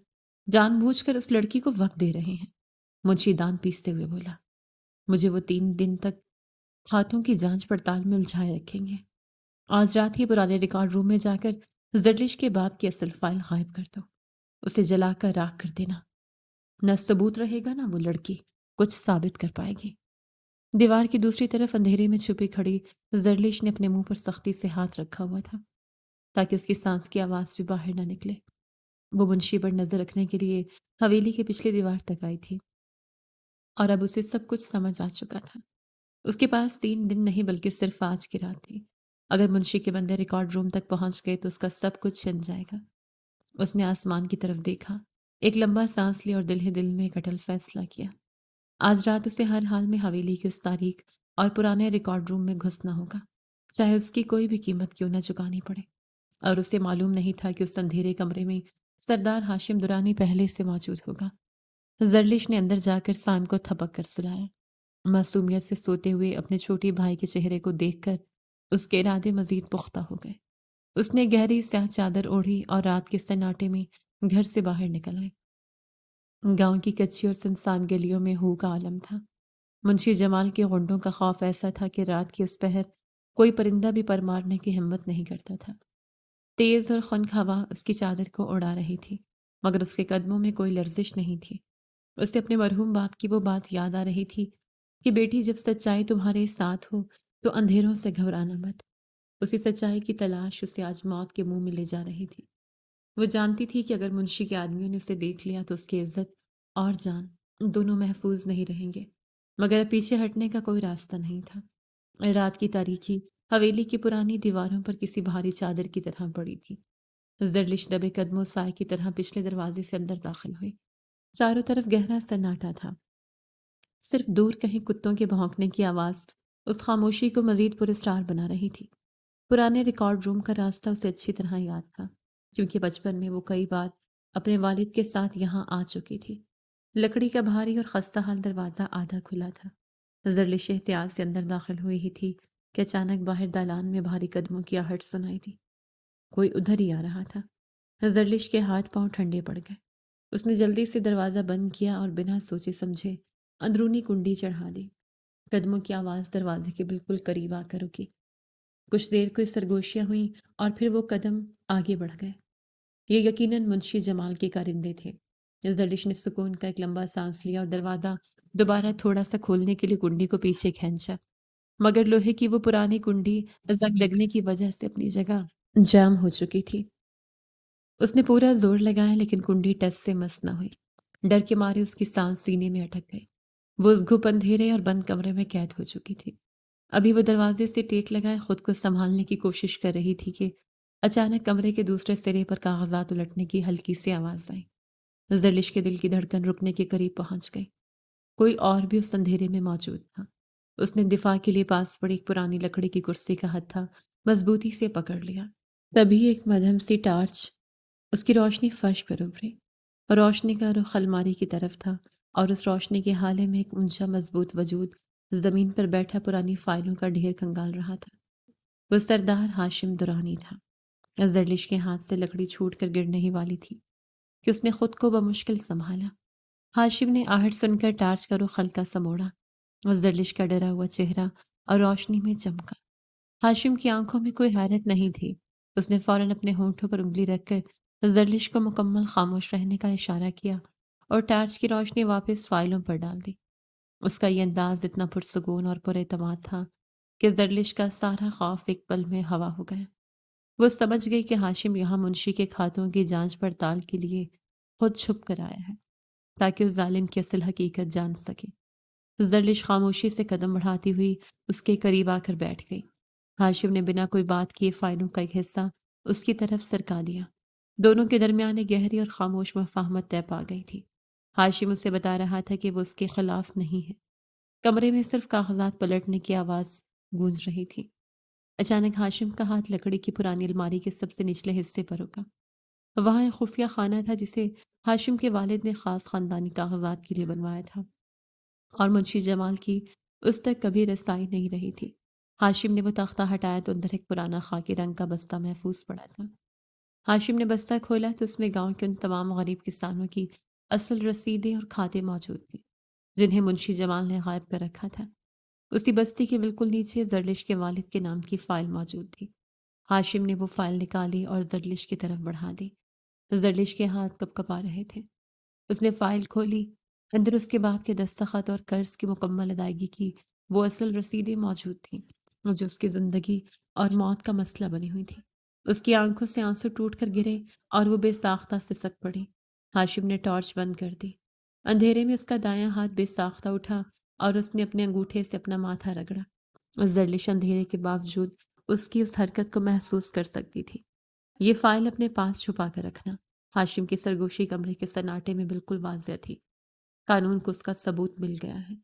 جان بوجھ کر اس لڑکی کو وقت دے رہے ہیں، منشی دان پیستے ہوئے بولا۔ مجھے وہ 3 دن تک کھاتوں کی جانچ پڑتال میں الجھائے رکھیں گے۔ آج رات ہی پرانے ریکارڈ روم میں جا کر زرلش کے باپ کی اصل فائل غائب کر دو، اسے جلا کر راکھ کر دینا۔ نہ ثبوت رہے گا نہ وہ لڑکی کچھ ثابت کر پائے گی۔ دیوار کی دوسری طرف اندھیرے میں چھپی کھڑی زرلش نے اپنے منہ پر سختی سے ہاتھ رکھا ہوا تھا تاکہ اس کی سانس کی آواز بھی باہر نہ نکلے۔ وہ منشی پر نظر رکھنے کے لیے حویلی کے پچھلی دیوار تک آئی تھی اور اب اسے سب کچھ سمجھ آ چکا تھا۔ اس کے پاس 3 دن نہیں بلکہ صرف آج کی رات تھی۔ اگر منشی کے بندے ریکارڈ روم تک پہنچ گئے تو اس کا سب کچھ چھن جائے گا۔ اس نے آسمان کی طرف دیکھا، ایک لمبا سانس لیا اور دل ہی دل میں ایک اٹل فیصلہ کیا۔ آج رات اسے ہر حال میں حویلی کی اس تاریخ اور پرانے ریکارڈ روم میں گھسنا ہوگا، چاہے اس کی کوئی بھی قیمت کیوں نہ چکانی پڑے۔ اور اسے معلوم نہیں تھا کہ اس اندھیرے کمرے میں سردار ہاشم درانی پہلے سے موجود ہوگا۔ زرلش نے اندر جا کر سائم کو تھپک کر سلایا۔ معصومیت سے سوتے ہوئے اپنے چھوٹے بھائی کے چہرے کو دیکھ کر اس کے ارادے مزید پختہ ہو گئے۔ اس نے گہری سیاہ چادر اوڑھی اور رات کے سناٹے میں گھر سے باہر نکل آئی۔ گاؤں کی کچی اور سنسان گلیوں میں ہو کا عالم تھا۔ منشی جمال کے غنڈوں کا خوف ایسا تھا کہ رات کی اس پہر کوئی پرندہ بھی پر مارنے کی ہمت نہیں کرتا تھا۔ تیز اور خنک ہوا اس کی چادر کو اڑا رہی تھی، مگر اس کے قدموں میں کوئی لرزش نہیں تھی۔ اسے اپنے مرحوم باپ کی وہ بات یاد آ رہی تھی کہ بیٹی، جب سچائی تمہارے ساتھ ہو تو اندھیروں سے گھبرانا مت۔ اسی سچائی کی تلاش اسے آج موت کے منہ میں لے جا رہی تھی۔ وہ جانتی تھی کہ اگر منشی کے آدمیوں نے اسے دیکھ لیا تو اس کی عزت اور جان دونوں محفوظ نہیں رہیں گے، مگر اب پیچھے ہٹنے کا کوئی راستہ نہیں تھا۔ رات کی تاریکی حویلی کی پرانی دیواروں پر کسی بھاری چادر کی طرح پڑی تھی۔ زرلش دبے قدموں سائے کی طرح پچھلے دروازے سے اندر داخل ہوئی۔ چاروں طرف گہرا سناٹا تھا، صرف دور کہیں کتوں کے بھونکنے کی آواز اس خاموشی کو مزید پراسرار بنا رہی تھی۔ پرانے ریکارڈ روم کا راستہ اسے اچھی طرح یاد تھا، کیونکہ بچپن میں وہ کئی بار اپنے والد کے ساتھ یہاں آ چکی تھی۔ لکڑی کا بھاری اور خستہ حال دروازہ آدھا کھلا تھا۔ زرلش احتیاط سے اندر داخل ہوئی ہی تھی کہ اچانک باہر دالان میں بھاری قدموں کی آہٹ سنائی دی۔ کوئی ادھر ہی آ رہا تھا۔ زرلش کے ہاتھ پاؤں ٹھنڈے پڑ گئے۔ اس نے جلدی سے دروازہ بند کیا اور بنا سوچے سمجھے اندرونی کنڈی چڑھا دی۔ قدموں کی آواز دروازے کے بالکل قریب آ کر رکی۔ کچھ دیر کوئی سرگوشیاں ہوئیں اور پھر وہ قدم آگے بڑھ گئے۔ یہ یقیناً منشی جمال کے کارندے تھے۔ زرلش نے سکون کا ایک لمبا سانس لیا اور دروازہ دوبارہ تھوڑا سا کھولنے کے لیے کنڈی کو پیچھے کھینچا، مگر لوہے کی وہ پرانی کنڈی زنگ لگنے کی وجہ سے اپنی جگہ جام ہو چکی تھی۔ اس نے پورا زور لگایا لیکن کنڈی ٹس سے مس نہ ہوئی۔ ڈر کے مارے اس کی سانس سینے میں اٹک گئی۔ وہ اس گھپ اندھیرے اور بند کمرے میں قید ہو چکی تھی۔ ابھی وہ دروازے سے ٹیک لگائے خود کو سنبھالنے کی کوشش کر رہی تھی کہ اچانک کمرے کے دوسرے سرے پر کاغذات الٹنے کی ہلکی سی آواز آئی۔ زرلش کے دل کی دھڑکن رکنے کے قریب پہنچ گئی۔ کوئی اور بھی اس اندھیرے میں موجود تھا۔ اس نے دفاع کے لیے پاس پڑی ایک پرانی لکڑی کی کرسی کا ہتھا مضبوطی سے پکڑ لیا۔ تبھی ایک مدھم سی ٹارچ اس کی روشنی فرش پر ابھری۔ روشنی کا رخ الماری کی طرف تھا اور اس روشنی کے حالے میں ایک اونچا مضبوط وجود زمین پر بیٹھا پرانی فائلوں کا ڈھیر کھنگال رہا تھا۔ وہ سردار ہاشم درانی تھا۔ زرلش کے ہاتھ سے لکڑی چھوٹ کر گرنے ہی والی تھی کہ اس نے خود کو بمشکل سنبھالا۔ ہاشم نے آہٹ سن کر ٹارچ کا رخ ہلکا سا موڑا اور زرلش کا ڈرا ہوا چہرہ اور روشنی میں چمکا۔ ہاشم کی آنکھوں میں کوئی حیرت نہیں تھی۔ اس نے فوراً اپنے ہونٹوں پر انگلی رکھ کر زرلش کو مکمل خاموش رہنے کا اشارہ کیا اور ٹارچ کی روشنی واپس فائلوں پر ڈال دی۔ اس کا یہ انداز اتنا پرسکون اور پر اعتماد تھا کہ زرلش کا سارا خوف ایک پل میں ہوا ہو گیا۔ وہ سمجھ گئی کہ ہاشم یہاں منشی کے کھاتوں کی جانچ پڑتال کے لیے خود چھپ کر آیا ہے تاکہ اس ظالم کی اصل حقیقت جان سکے۔ زرلش خاموشی سے قدم بڑھاتی ہوئی اس کے قریب آ کر بیٹھ گئی۔ ہاشم نے بنا کوئی بات کیے فائلوں کا ایک حصہ اس کی طرف سرکا دیا۔ دونوں کے درمیان ایک گہری اور خاموش مفاہمت طے پا گئی تھی۔ ہاشم اسے بتا رہا تھا کہ وہ اس کے خلاف نہیں ہے۔ کمرے میں صرف کاغذات پلٹنے کی آواز گونج رہی تھی۔ اچانک ہاشم کا ہاتھ لکڑی کی پرانی الماری کے سب سے نچلے حصے پر رکا۔ وہاں ایک خفیہ خانہ تھا جسے ہاشم کے والد نے خاص خاندانی کاغذات کے لیے بنوایا تھا، اور منشی جمال کی اس تک کبھی رسائی نہیں رہی تھی۔ ہاشم نے وہ تختہ ہٹایا تو اندر ایک پرانا خاکی رنگ کا بستہ محفوظ پڑا تھا۔ ہاشم نے بستہ کھولا تو اس میں گاؤں کے ان تمام غریب کسانوں کی اصل رسیدیں اور کھاتے موجود تھے جنہیں منشی جمال نے غائب کر رکھا تھا۔ اسی بستی کے بالکل نیچے زرلش کے والد کے نام کی فائل موجود تھی۔ ہاشم نے وہ فائل نکالی اور زرلش کی طرف بڑھا دی۔ زرلش کے ہاتھ کپ کپا رہے تھے۔ اس نے فائل کھولی۔ اندر اس کے باپ کے دستخط اور قرض کی مکمل ادائیگی کی وہ اصل رسیدیں موجود تھیں جو اس کی زندگی اور موت کا مسئلہ بنی ہوئی تھی۔ اس کی آنکھوں سے آنسو ٹوٹ کر گرے اور وہ بے ساختہ سسک پڑی۔ ہاشم نے ٹارچ بند کر دی۔ اندھیرے میں اس کا دایاں ہاتھ بے ساختہ اٹھا اور اس نے اپنے انگوٹھے سے اپنا ماتھا رگڑا۔ زرلش اندھیرے کے باوجود اس کی اس حرکت کو محسوس کر سکتی تھی۔ یہ فائل اپنے پاس چھپا کر رکھنا ہاشم کی سرگوشی کمرے کے سناٹے میں بالکل واضح تھی۔ قانون کو اس کا ثبوت مل گیا ہے۔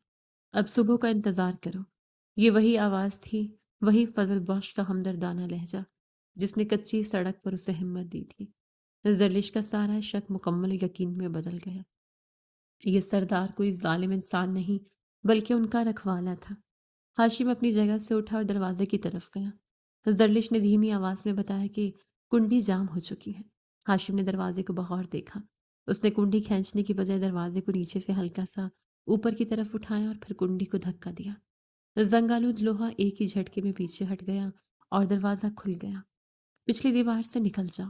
اب صبح کا انتظار کرو۔ یہ وہی آواز تھی، وہی فضل بخش کا ہمدردانہ لہجہ جس نے کچی سڑک پر اسے ہمت دی تھی۔ زرلش کا سارا شک مکمل یقین میں بدل گیا۔ یہ سردار کوئی ظالم انسان نہیں بلکہ ان کا رکھوالا تھا۔ ہاشم اپنی جگہ سے اٹھا اور دروازے کی طرف گیا۔ زرلش نے دھیمی آواز میں بتایا کہ کنڈی جام ہو چکی ہے۔ ہاشم نے دروازے کو بغور دیکھا۔ اس نے کنڈی کھینچنے کی بجائے دروازے کو نیچے سے ہلکا سا اوپر کی طرف اٹھایا اور پھر کنڈی کو دھکا دیا۔ زنگالود لوہا ایک ہی جھٹکے میں پیچھے ہٹ گیا اور دروازہ کھل گیا۔ پچھلی دیوار سے نکل جاؤ۔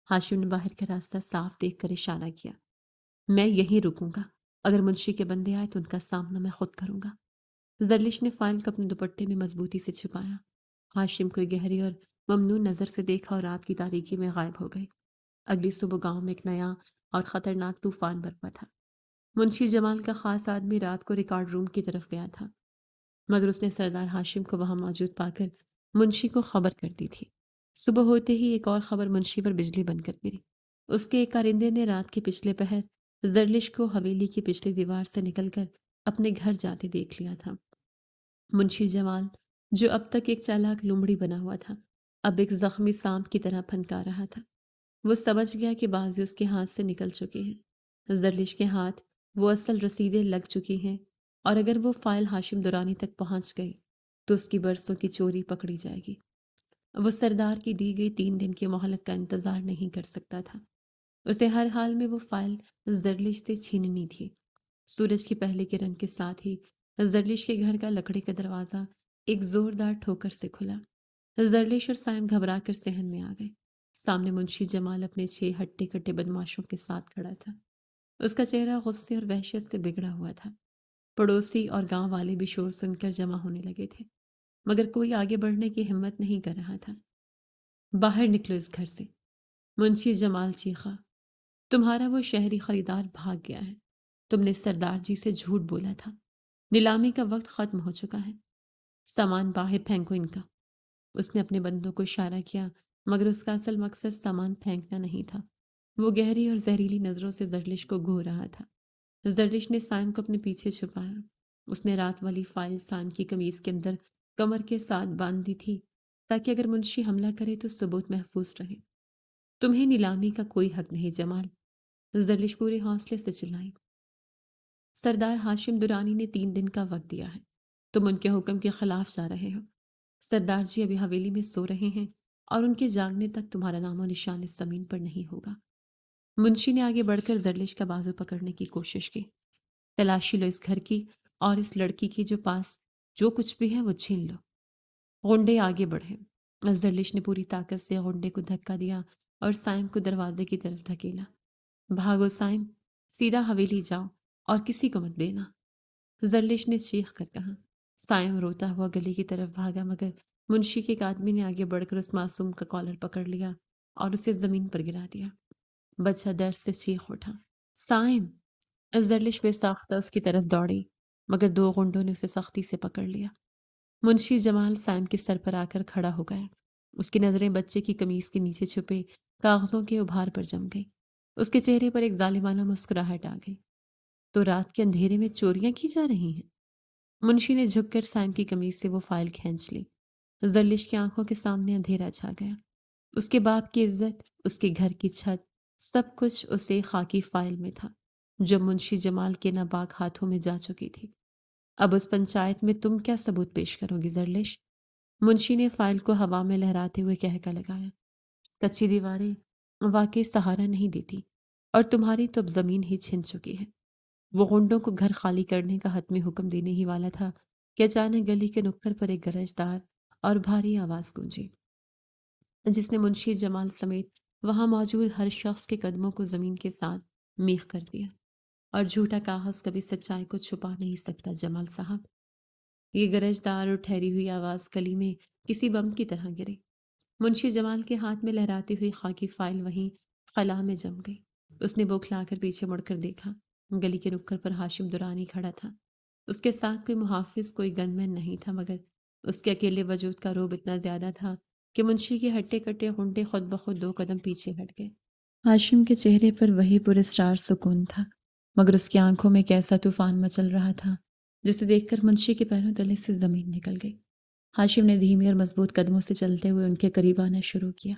ہاشم نے باہر کا راستہ صاف دیکھ کر اشارہ کیا۔ میں یہیں رکوں گا۔ اگر منشی کے بندے آئے تو ان کا سامنا میں خود کروں گا۔ زرلش نے فائل کو اپنے دوپٹے میں مضبوطی سے چھپایا۔ ہاشم کو گہری اور ممنوع نظر سے دیکھا اور رات کی تاریکی میں غائب ہو گئی۔ اگلی صبح گاؤں میں ایک نیا اور خطرناک طوفان برپا تھا۔ منشی جمال کا خاص آدمی رات کو ریکارڈ روم کی طرف گیا تھا، مگر اس نے سردار ہاشم کو وہاں موجود پا کر منشی کو خبر کر دی تھی۔ صبح ہوتے ہی ایک اور خبر منشی پر بجلی بن کر گری۔ اس کے ایک کارندے نے رات کے پچھلے پہر زرلش کو حویلی کی پچھلی دیوار سے نکل کر اپنے گھر جاتے دیکھ لیا تھا۔ منشی جمال جو اب تک ایک چالاک لومڑی بنا ہوا تھا، اب ایک زخمی سانپ کی طرح پھنکا رہا تھا۔ وہ سمجھ گیا کہ بازی اس کے ہاتھ سے نکل چکی ہے۔ زرلش کے ہاتھ وہ اصل رسیدیں لگ چکی ہیں، اور اگر وہ فائل ہاشم درانی تک پہنچ گئی تو اس کی برسوں کی چوری پکڑی جائے گی۔ وہ سردار کی دی گئی 3 دن کی مہلت کا انتظار نہیں کر سکتا تھا۔ اسے ہر حال میں وہ فائل زرلش سے چھیننی تھی۔ سورج کی پہلی کرن کے ساتھ ہی زرلش کے گھر کا لکڑی کا دروازہ ایک زوردار ٹھوکر سے کھلا۔ زرلش اور سائم گھبرا کر صحن میں آ گئے۔ سامنے منشی جمال اپنے 6 ہٹے کٹے بدماشوں کے ساتھ کھڑا تھا۔ اس کا چہرہ غصے اور وحشت سے بگڑا ہوا تھا۔ پڑوسی اور گاؤں والے بھی شور سن کر جمع ہونے لگے تھے، مگر کوئی آگے بڑھنے کی ہمت نہیں کر رہا تھا۔ باہر نکلو اس گھر سے، منشی جمال چیخا۔ تمہارا وہ شہری خریدار بھاگ گیا ہے۔ تم نے سردار جی سے جھوٹ بولا تھا۔ نیلامی کا وقت ختم ہو چکا ہے۔ سامان باہر پھینکو ان کا۔ اس نے اپنے بندوں کو اشارہ کیا، مگر اس کا اصل مقصد سامان پھینکنا نہیں تھا۔ وہ گہری اور زہریلی نظروں سے زرلش کو گھور رہا تھا۔ زرلش نے سائم کو اپنے پیچھے چھپایا۔ اس نے رات والی فائل سائم کی قمیض کے اندر کمر کے ساتھ باندھ دی تھی تاکہ اگر منشی حملہ کرے تو ثبوت محفوظ رہے۔ تمہیں نیلامی کا کوئی حق نہیں جمال، زرلش پورے حوصلے سے چلائی۔ سردار ہاشم درانی نے 3 دن کا وقت دیا ہے۔ تم ان کے حکم کے خلاف جا رہے ہو۔ سردار جی ابھی حویلی میں سو رہے ہیں اور ان کے جاگنے تک تمہارا نام و نشان اس زمین پر نہیں ہوگا۔ منشی نے آگے بڑھ کر زرلش کا بازو پکڑنے کی کوشش کی۔ تلاشی لو اس گھر کی اور اس لڑکی کی، جو پاس جو کچھ بھی ہے وہ چھین لو۔ غنڈے آگے بڑھے۔ زرلش نے پوری طاقت سے غنڈے کو دھکا دیا اور سائم کو دروازے کی طرف دھکیلا۔ بھاگو سائم، سیدھا حویلی جاؤ اور کسی کو مت دینا، زرلش نے چیخ کر کہا۔ سائم روتا ہوا گلی کی طرف بھاگا، مگر منشی کے ایک آدمی نے آگے بڑھ کر اس معصوم کا کالر پکڑ لیا اور اسے زمین پر گرا دیا۔ بچہ درد سے چیخ اٹھا۔ سائم! زرلش بے ساختہ اس کی طرف دوڑی، مگر 2 غنڈوں نے اسے سختی سے پکڑ لیا۔ منشی جمال سائم کے سر پر آ کر کھڑا ہو گیا۔ اس کی نظریں بچے کی قمیض کے نیچے چھپے کاغذوں کے ابھار پر جم گئی۔ اس کے چہرے پر ایک ظالمانہ مسکراہٹ آ گئی۔ تو رات کے اندھیرے میں چوریاں کی جا رہی ہیں؟ منشی نے جھک کر سائم کی قمیض سے وہ فائل کھینچ لی۔ زرلش کی آنکھوں کے سامنے اندھیرا چھا گیا۔ اس کے باپ کی عزت، اس کے گھر کی چھت، سب کچھ اسے خاکی فائل میں تھا جو منشی جمال کے ناپاک ہاتھوں میں جا چکی تھی۔ اب اس پنچایت میں تم کیا ثبوت پیش کرو گی زرلش؟ منشی نے فائل کو ہوا میں لہراتے ہوئے کہکا لگایا۔ کچی دیواریں واقعی سہارا نہیں دیتی، اور تمہاری تو اب زمین ہی چھن چکی ہے۔ وہ غنڈوں کو گھر خالی کرنے کا حتمی حکم دینے ہی والا تھا کہ اچانک گلی کے نکڑ پر ایک گرجدار اور بھاری آواز گونجی، جس نے منشی جمال سمیت وہاں موجود ہر شخص کے قدموں کو زمین کے ساتھ میخ کر دیا۔ اور جھوٹا کاغذ کبھی سچائی کو چھپا نہیں سکتا جمال صاحب۔ یہ گرجدار اور ٹھہری ہوئی آواز کلی میں کسی بم کی طرح گرے۔ منشی جمال کے ہاتھ میں لہراتی ہوئی خاکی فائل وہیں خلا میں جم گئی۔ اس نے بوکھلا کر پیچھے مڑ کر دیکھا۔ گلی کے نکڑ پر ہاشم درانی کھڑا تھا۔ اس کے ساتھ کوئی محافظ، کوئی گن مین نہیں تھا، مگر اس کے اکیلے وجود کا رعب اتنا زیادہ تھا کہ منشی کے ہٹے کٹے غنڈے خود بخود 2 قدم پیچھے ہٹ گئے۔ ہاشم کے چہرے پر وہی پراسرار سکون تھا، مگر اس کی آنکھوں میں ایک ایسا طوفان مچل رہا تھا جسے دیکھ کر منشی کے پیروں تلے سے زمین نکل گئی۔ ہاشم نے دھیمی اور مضبوط قدموں سے چلتے ہوئے ان کے قریب آنا شروع کیا۔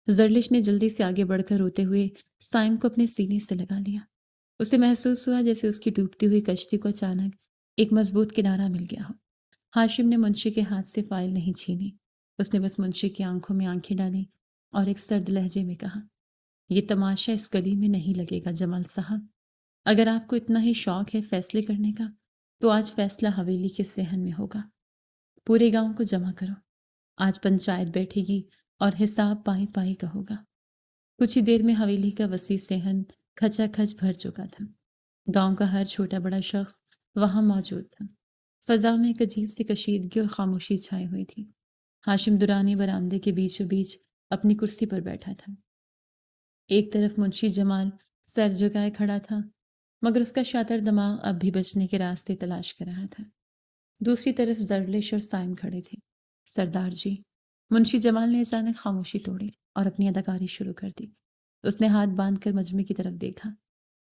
زرلش نے جلدی سے آگے بڑھ کر روتے ہوئے سائم کو اپنے سینے سے لگا لیا۔ اسے محسوس ہوا جیسے اس کی ڈوبتی ہوئی کشتی کو اچانک ایک مضبوط کنارہ مل گیا ہو۔ ہاشم نے منشی کے ہاتھ سے فائل نہیں چھینی۔ اس نے بس منشی کی آنکھوں میں آنکھیں ڈالی اور ایک سرد لہجے میں کہا، یہ تماشا اس گلی میں نہیں لگے گا جمال صاحب۔ اگر آپ کو اتنا ہی شوق ہے فیصلے کرنے کا تو آج فیصلہ حویلی کے صحن میں ہوگا۔ پورے گاؤں کو جمع کرو۔ آج پنچایت بیٹھے گی اور حساب پائی پائی کا ہوگا۔ کچھ ہی دیر میں حویلی کا وسیع صحن کھچا کھچ بھر چکا تھا۔ گاؤں کا ہر چھوٹا بڑا شخص وہاں موجود تھا۔ فضا میں ایک عجیب سی کشیدگی اور خاموشی چھائی ہوئی تھی۔ ہاشم درانی برآمدے کے بیچوں بیچ اپنی کرسی پر بیٹھا تھا۔ ایک طرف منشی جمال سر جھکائے کھڑا تھا، مگر اس کا شاطر دماغ اب بھی بچنے کے راستے تلاش کر رہا تھا۔ دوسری طرف زرلش اور سائم کھڑے تھے۔ سردار جی، منشی جمال نے اچانک خاموشی توڑی اور اپنی اداکاری شروع کر دی۔ اس نے ہاتھ باندھ کر مجمع کی طرف دیکھا۔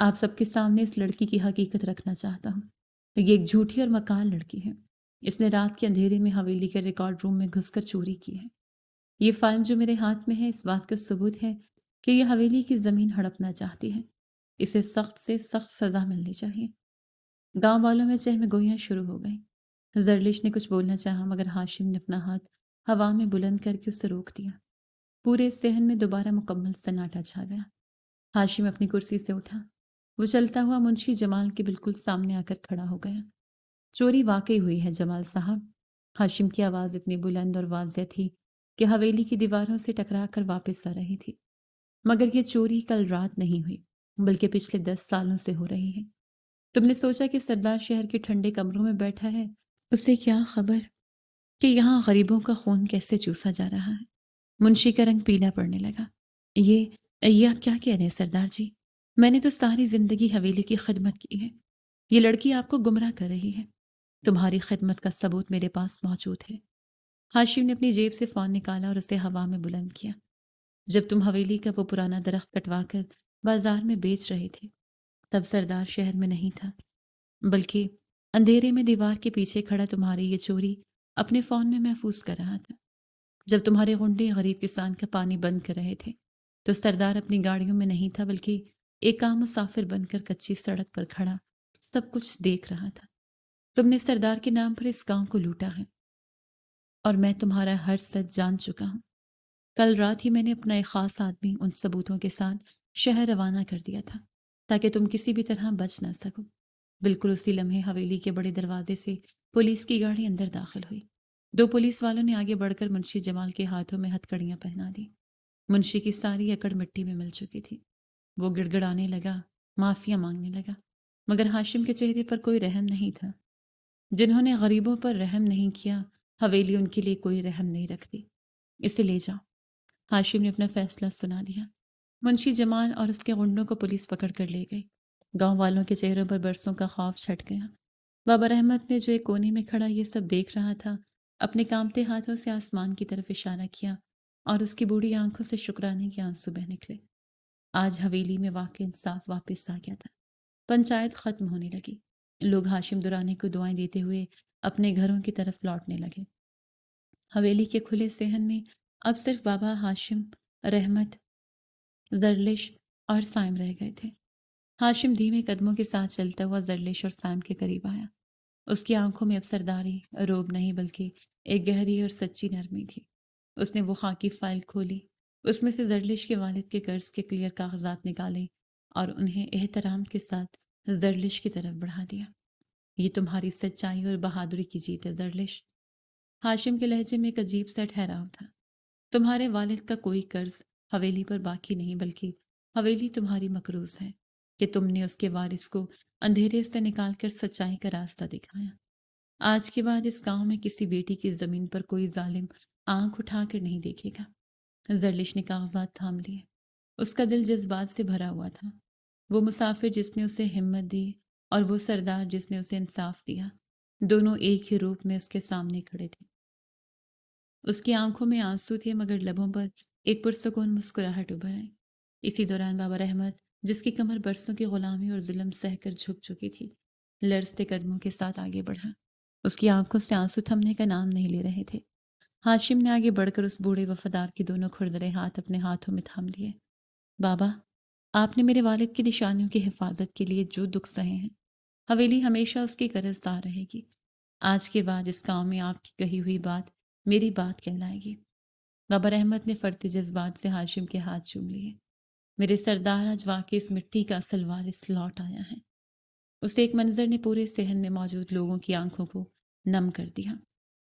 آپ سب کے سامنے اس لڑکی کی حقیقت رکھنا چاہتا ہوں۔ یہ ایک جھوٹی اور مکار لڑکی ہے۔ اس نے رات کے اندھیرے میں حویلی کے ریکارڈ روم میں گھس کر چوری کی ہے۔ یہ فائل جو میرے ہاتھ میں ہے اس بات کا ثبوت ہے کہ یہ حویلی کی زمین ہڑپنا چاہتی ہے۔ اسے سخت سے سخت سزا ملنی چاہیے۔ گاؤں والوں میں چہم گوئیاں شروع ہو گئیں۔ زرلش نے کچھ بولنا چاہا، مگر ہاشم نے اپنا ہاتھ ہوا میں بلند کر کے اسے روک دیا۔ پورے صحن میں دوبارہ مکمل سناٹا چھا گیا۔ ہاشم اپنی کرسی سے اٹھا۔ وہ چلتا ہوا منشی جمال کے بالکل سامنے آ کر کھڑا ہو گیا۔ چوری واقعی ہوئی ہے جمال صاحب۔ ہاشم کی آواز اتنی بلند اور واضح تھی کہ حویلی کی دیواروں سے ٹکرا کر واپس آ رہی تھی۔ مگر یہ چوری کل رات نہیں ہوئی، بلکہ پچھلے 10 سالوں سے ہو رہی ہے۔ تم نے سوچا کہ سردار شہر کے ٹھنڈے کمروں میں بیٹھا ہے، اسے کیا خبر کہ یہاں غریبوں کا خون کیسے چوسا جا رہا ہے؟ منشی کا رنگ پیلا پڑنے لگا۔ یہ آپ کیا کہہ رہے ہیں سردار جی؟ میں نے تو ساری زندگی حویلی کی خدمت کی ہے۔ یہ لڑکی آپ کو گمراہ کر رہی ہے۔ تمہاری خدمت کا ثبوت میرے پاس موجود ہے۔ ہاشم نے اپنی جیب سے فون نکالا اور اسے ہوا میں بلند کیا۔ جب تم حویلی کا وہ پرانا درخت کٹوا کر بازار میں بیچ رہے تھے، تب سردار شہر میں نہیں تھا، بلکہ اندھیرے میں دیوار کے پیچھے کھڑا تمہاری یہ چوری اپنے فون میں محفوظ کر رہا تھا۔ جب تمہارے غنڈے غریب کسان کا پانی بند کر رہے تھے تو سردار اپنی گاڑیوں میں نہیں تھا، بلکہ ایک عام مسافر بن کر کچی سڑک پر کھڑا سب کچھ دیکھ رہا تھا۔ تم نے سردار کے نام پر اس گاؤں کو لوٹا ہے، اور میں تمہارا ہر سچ جان چکا ہوں۔ کل رات ہی میں نے اپنا ایک خاص آدمی ان ثبوتوں کے ساتھ شہر روانہ کر دیا تھا تاکہ تم کسی بھی طرح بچ نہ سکو۔ بالکل اسی لمحے حویلی کے بڑے دروازے سے پولیس کی گاڑی اندر داخل ہوئی۔ 2 پولیس والوں نے آگے بڑھ کر منشی جمال کے ہاتھوں میں ہتھکڑیاں پہنا دی۔ منشی کی ساری اکڑ مٹی میں مل چکی تھی۔ وہ گڑ گڑانے لگا، معافیا مانگنے لگا، مگر ہاشم کے چہرے پر کوئی رحم نہیں تھا۔ جنہوں نے غریبوں پر رحم نہیں کیا، حویلی ان کے لیے کوئی رحم نہیں رکھتی۔ اسے لے جاؤ۔ ہاشم نے اپنا فیصلہ سنا دیا۔ منشی جمال اور اس کے غنڈوں کو پولیس پکڑ کر لے گئی۔ گاؤں والوں کے چہروں پر برسوں کا خوف چھٹ گیا۔ بابر احمد نے جو ایک کونے میں کھڑا یہ سب دیکھ رہا تھا، اپنے کانپتے ہاتھوں سے آسمان کی طرف اشارہ کیا اور اس کی بوڑھی آنکھوں سے شکرانے کے آنسو بہہ نکلے۔ آج حویلی میں واقع انصاف واپس آ گیا تھا۔ پنچایت ختم ہونے لگی۔ لوگ ہاشم درانے کو دعائیں دیتے ہوئے اپنے گھروں کی طرف لوٹنے لگے۔ حویلی کے کھلے صحن میں اب صرف بابا ہاشم، رحمت، زرلش اور سائم رہ گئے تھے۔ ہاشم دھیمے قدموں کے ساتھ چلتا ہوا زرلش اور سائم کے قریب آیا۔ اس کی آنکھوں میں اب سرداری، روب نہیں بلکہ ایک گہری اور سچی نرمی تھی۔ اس نے وہ خاکی فائل کھولی، اس میں سے زرلش کے والد کے قرض کے کلیئر کاغذات نکالے اور انہیں احترام کے ساتھ زرلش کی طرف بڑھا دیا۔ یہ تمہاری سچائی اور بہادری کی جیت ہے زرلش۔ ہاشم کے لہجے میں ایک عجیب سا ٹھہراؤ تھا۔ تمہارے والد کا کوئی قرض حویلی پر باقی نہیں، بلکہ حویلی تمہاری مقروض ہے کہ تم نے اس کے وارث کو اندھیرے سے نکال کر سچائی کا راستہ دکھایا۔ آج کے بعد اس گاؤں میں کسی بیٹی کی زمین پر کوئی ظالم آنکھ اٹھا کر نہیں دیکھے گا۔ زرلش نے کاغذات تھام لیے۔ اس کا دل جذبات سے بھرا ہوا تھا۔ وہ مسافر جس نے اسے ہمت دی اور وہ سردار جس نے اسے انصاف دیا، دونوں ایک ہی روپ میں اس کے سامنے کھڑے تھے۔ اس کی آنکھوں میں آنسو تھے مگر لبوں پر ایک پرسکون مسکراہٹ ابھر آئی۔ اسی دوران بابا رحمت، جس کی کمر برسوں کی غلامی اور ظلم سہ کر جھک چکی تھی، لرزتے قدموں کے ساتھ آگے بڑھا۔ اس کی آنکھوں سے آنسو تھمنے کا نام نہیں لے رہے تھے۔ ہاشم نے آگے بڑھ کر اس بوڑھے وفادار کے دونوں کھردرے ہاتھ اپنے ہاتھوں میں تھام لیے۔ بابا، آپ نے میرے والد کی نشانیوں کی حفاظت کے لیے جو دکھ سہے ہیں، حویلی ہمیشہ اس کی قرضدار رہے گی۔ آج کے بعد اس گاؤں میں آپ کی کہی ہوئی بات میری بات کہلائے گی۔ بابا رحمت نے فرتے جذبات سے ہاشم کے ہاتھ چوم لیے۔ میرے سردار، آج واقعی اس مٹی کا اصل وارث لوٹ آیا ہے۔ اس ایک منظر نے پورے صحن میں موجود لوگوں کی آنکھوں کو نم کر دیا۔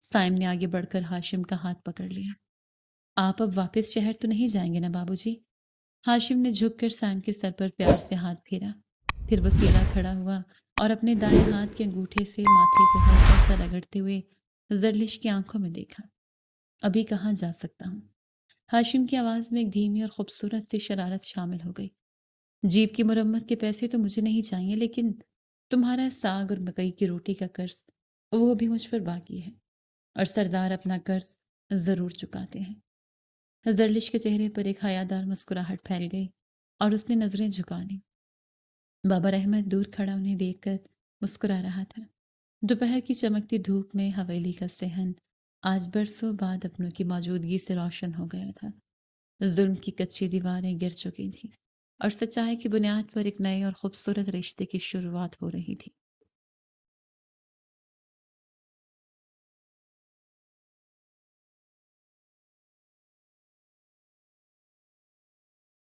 سائم نے آگے بڑھ کر ہاشم کا ہاتھ پکڑ لیا۔ آپ اب واپس شہر تو نہیں جائیں گے نا بابو جی؟ ہاشم نے جھک کر سائم کے سر پر پیار سے ہاتھ پھیرا۔ پھر وہ سیدھا کھڑا ہوا اور اپنے دائیں ہاتھ کے انگوٹھے سے ماتھے کو ہلکا سا رگڑتے ہوئے زرلش کی آنکھوں میں دیکھا۔ ابھی کہاں جا سکتا ہوں؟ ہاشم کی آواز میں ایک دھیمی اور خوبصورت سی شرارت شامل ہو گئی۔ جیب کی مرمت کے پیسے تو مجھے نہیں چاہیے، لیکن تمہارا ساگ اور مکئی کی روٹی کا قرض وہ بھی مجھ پر باقی ہے، اور سردار اپنا قرض ضرور چکاتے ہیں۔ زرلش کے چہرے پر ایک حیادار مسکراہٹ پھیل گئی اور اس نے نظریں جھکا لیں۔ بابا رحمت دور کھڑا انہیں دیکھ کر مسکرا رہا تھا۔ دوپہر کی چمکتی دھوپ میں حویلی کا صحن آج برسوں بعد اپنوں کی موجودگی سے روشن ہو گیا تھا۔ ظلم کی کچی دیواریں گر چکی تھیں اور سچائی کی بنیاد پر ایک نئے اور خوبصورت رشتے کی شروعات ہو رہی تھی۔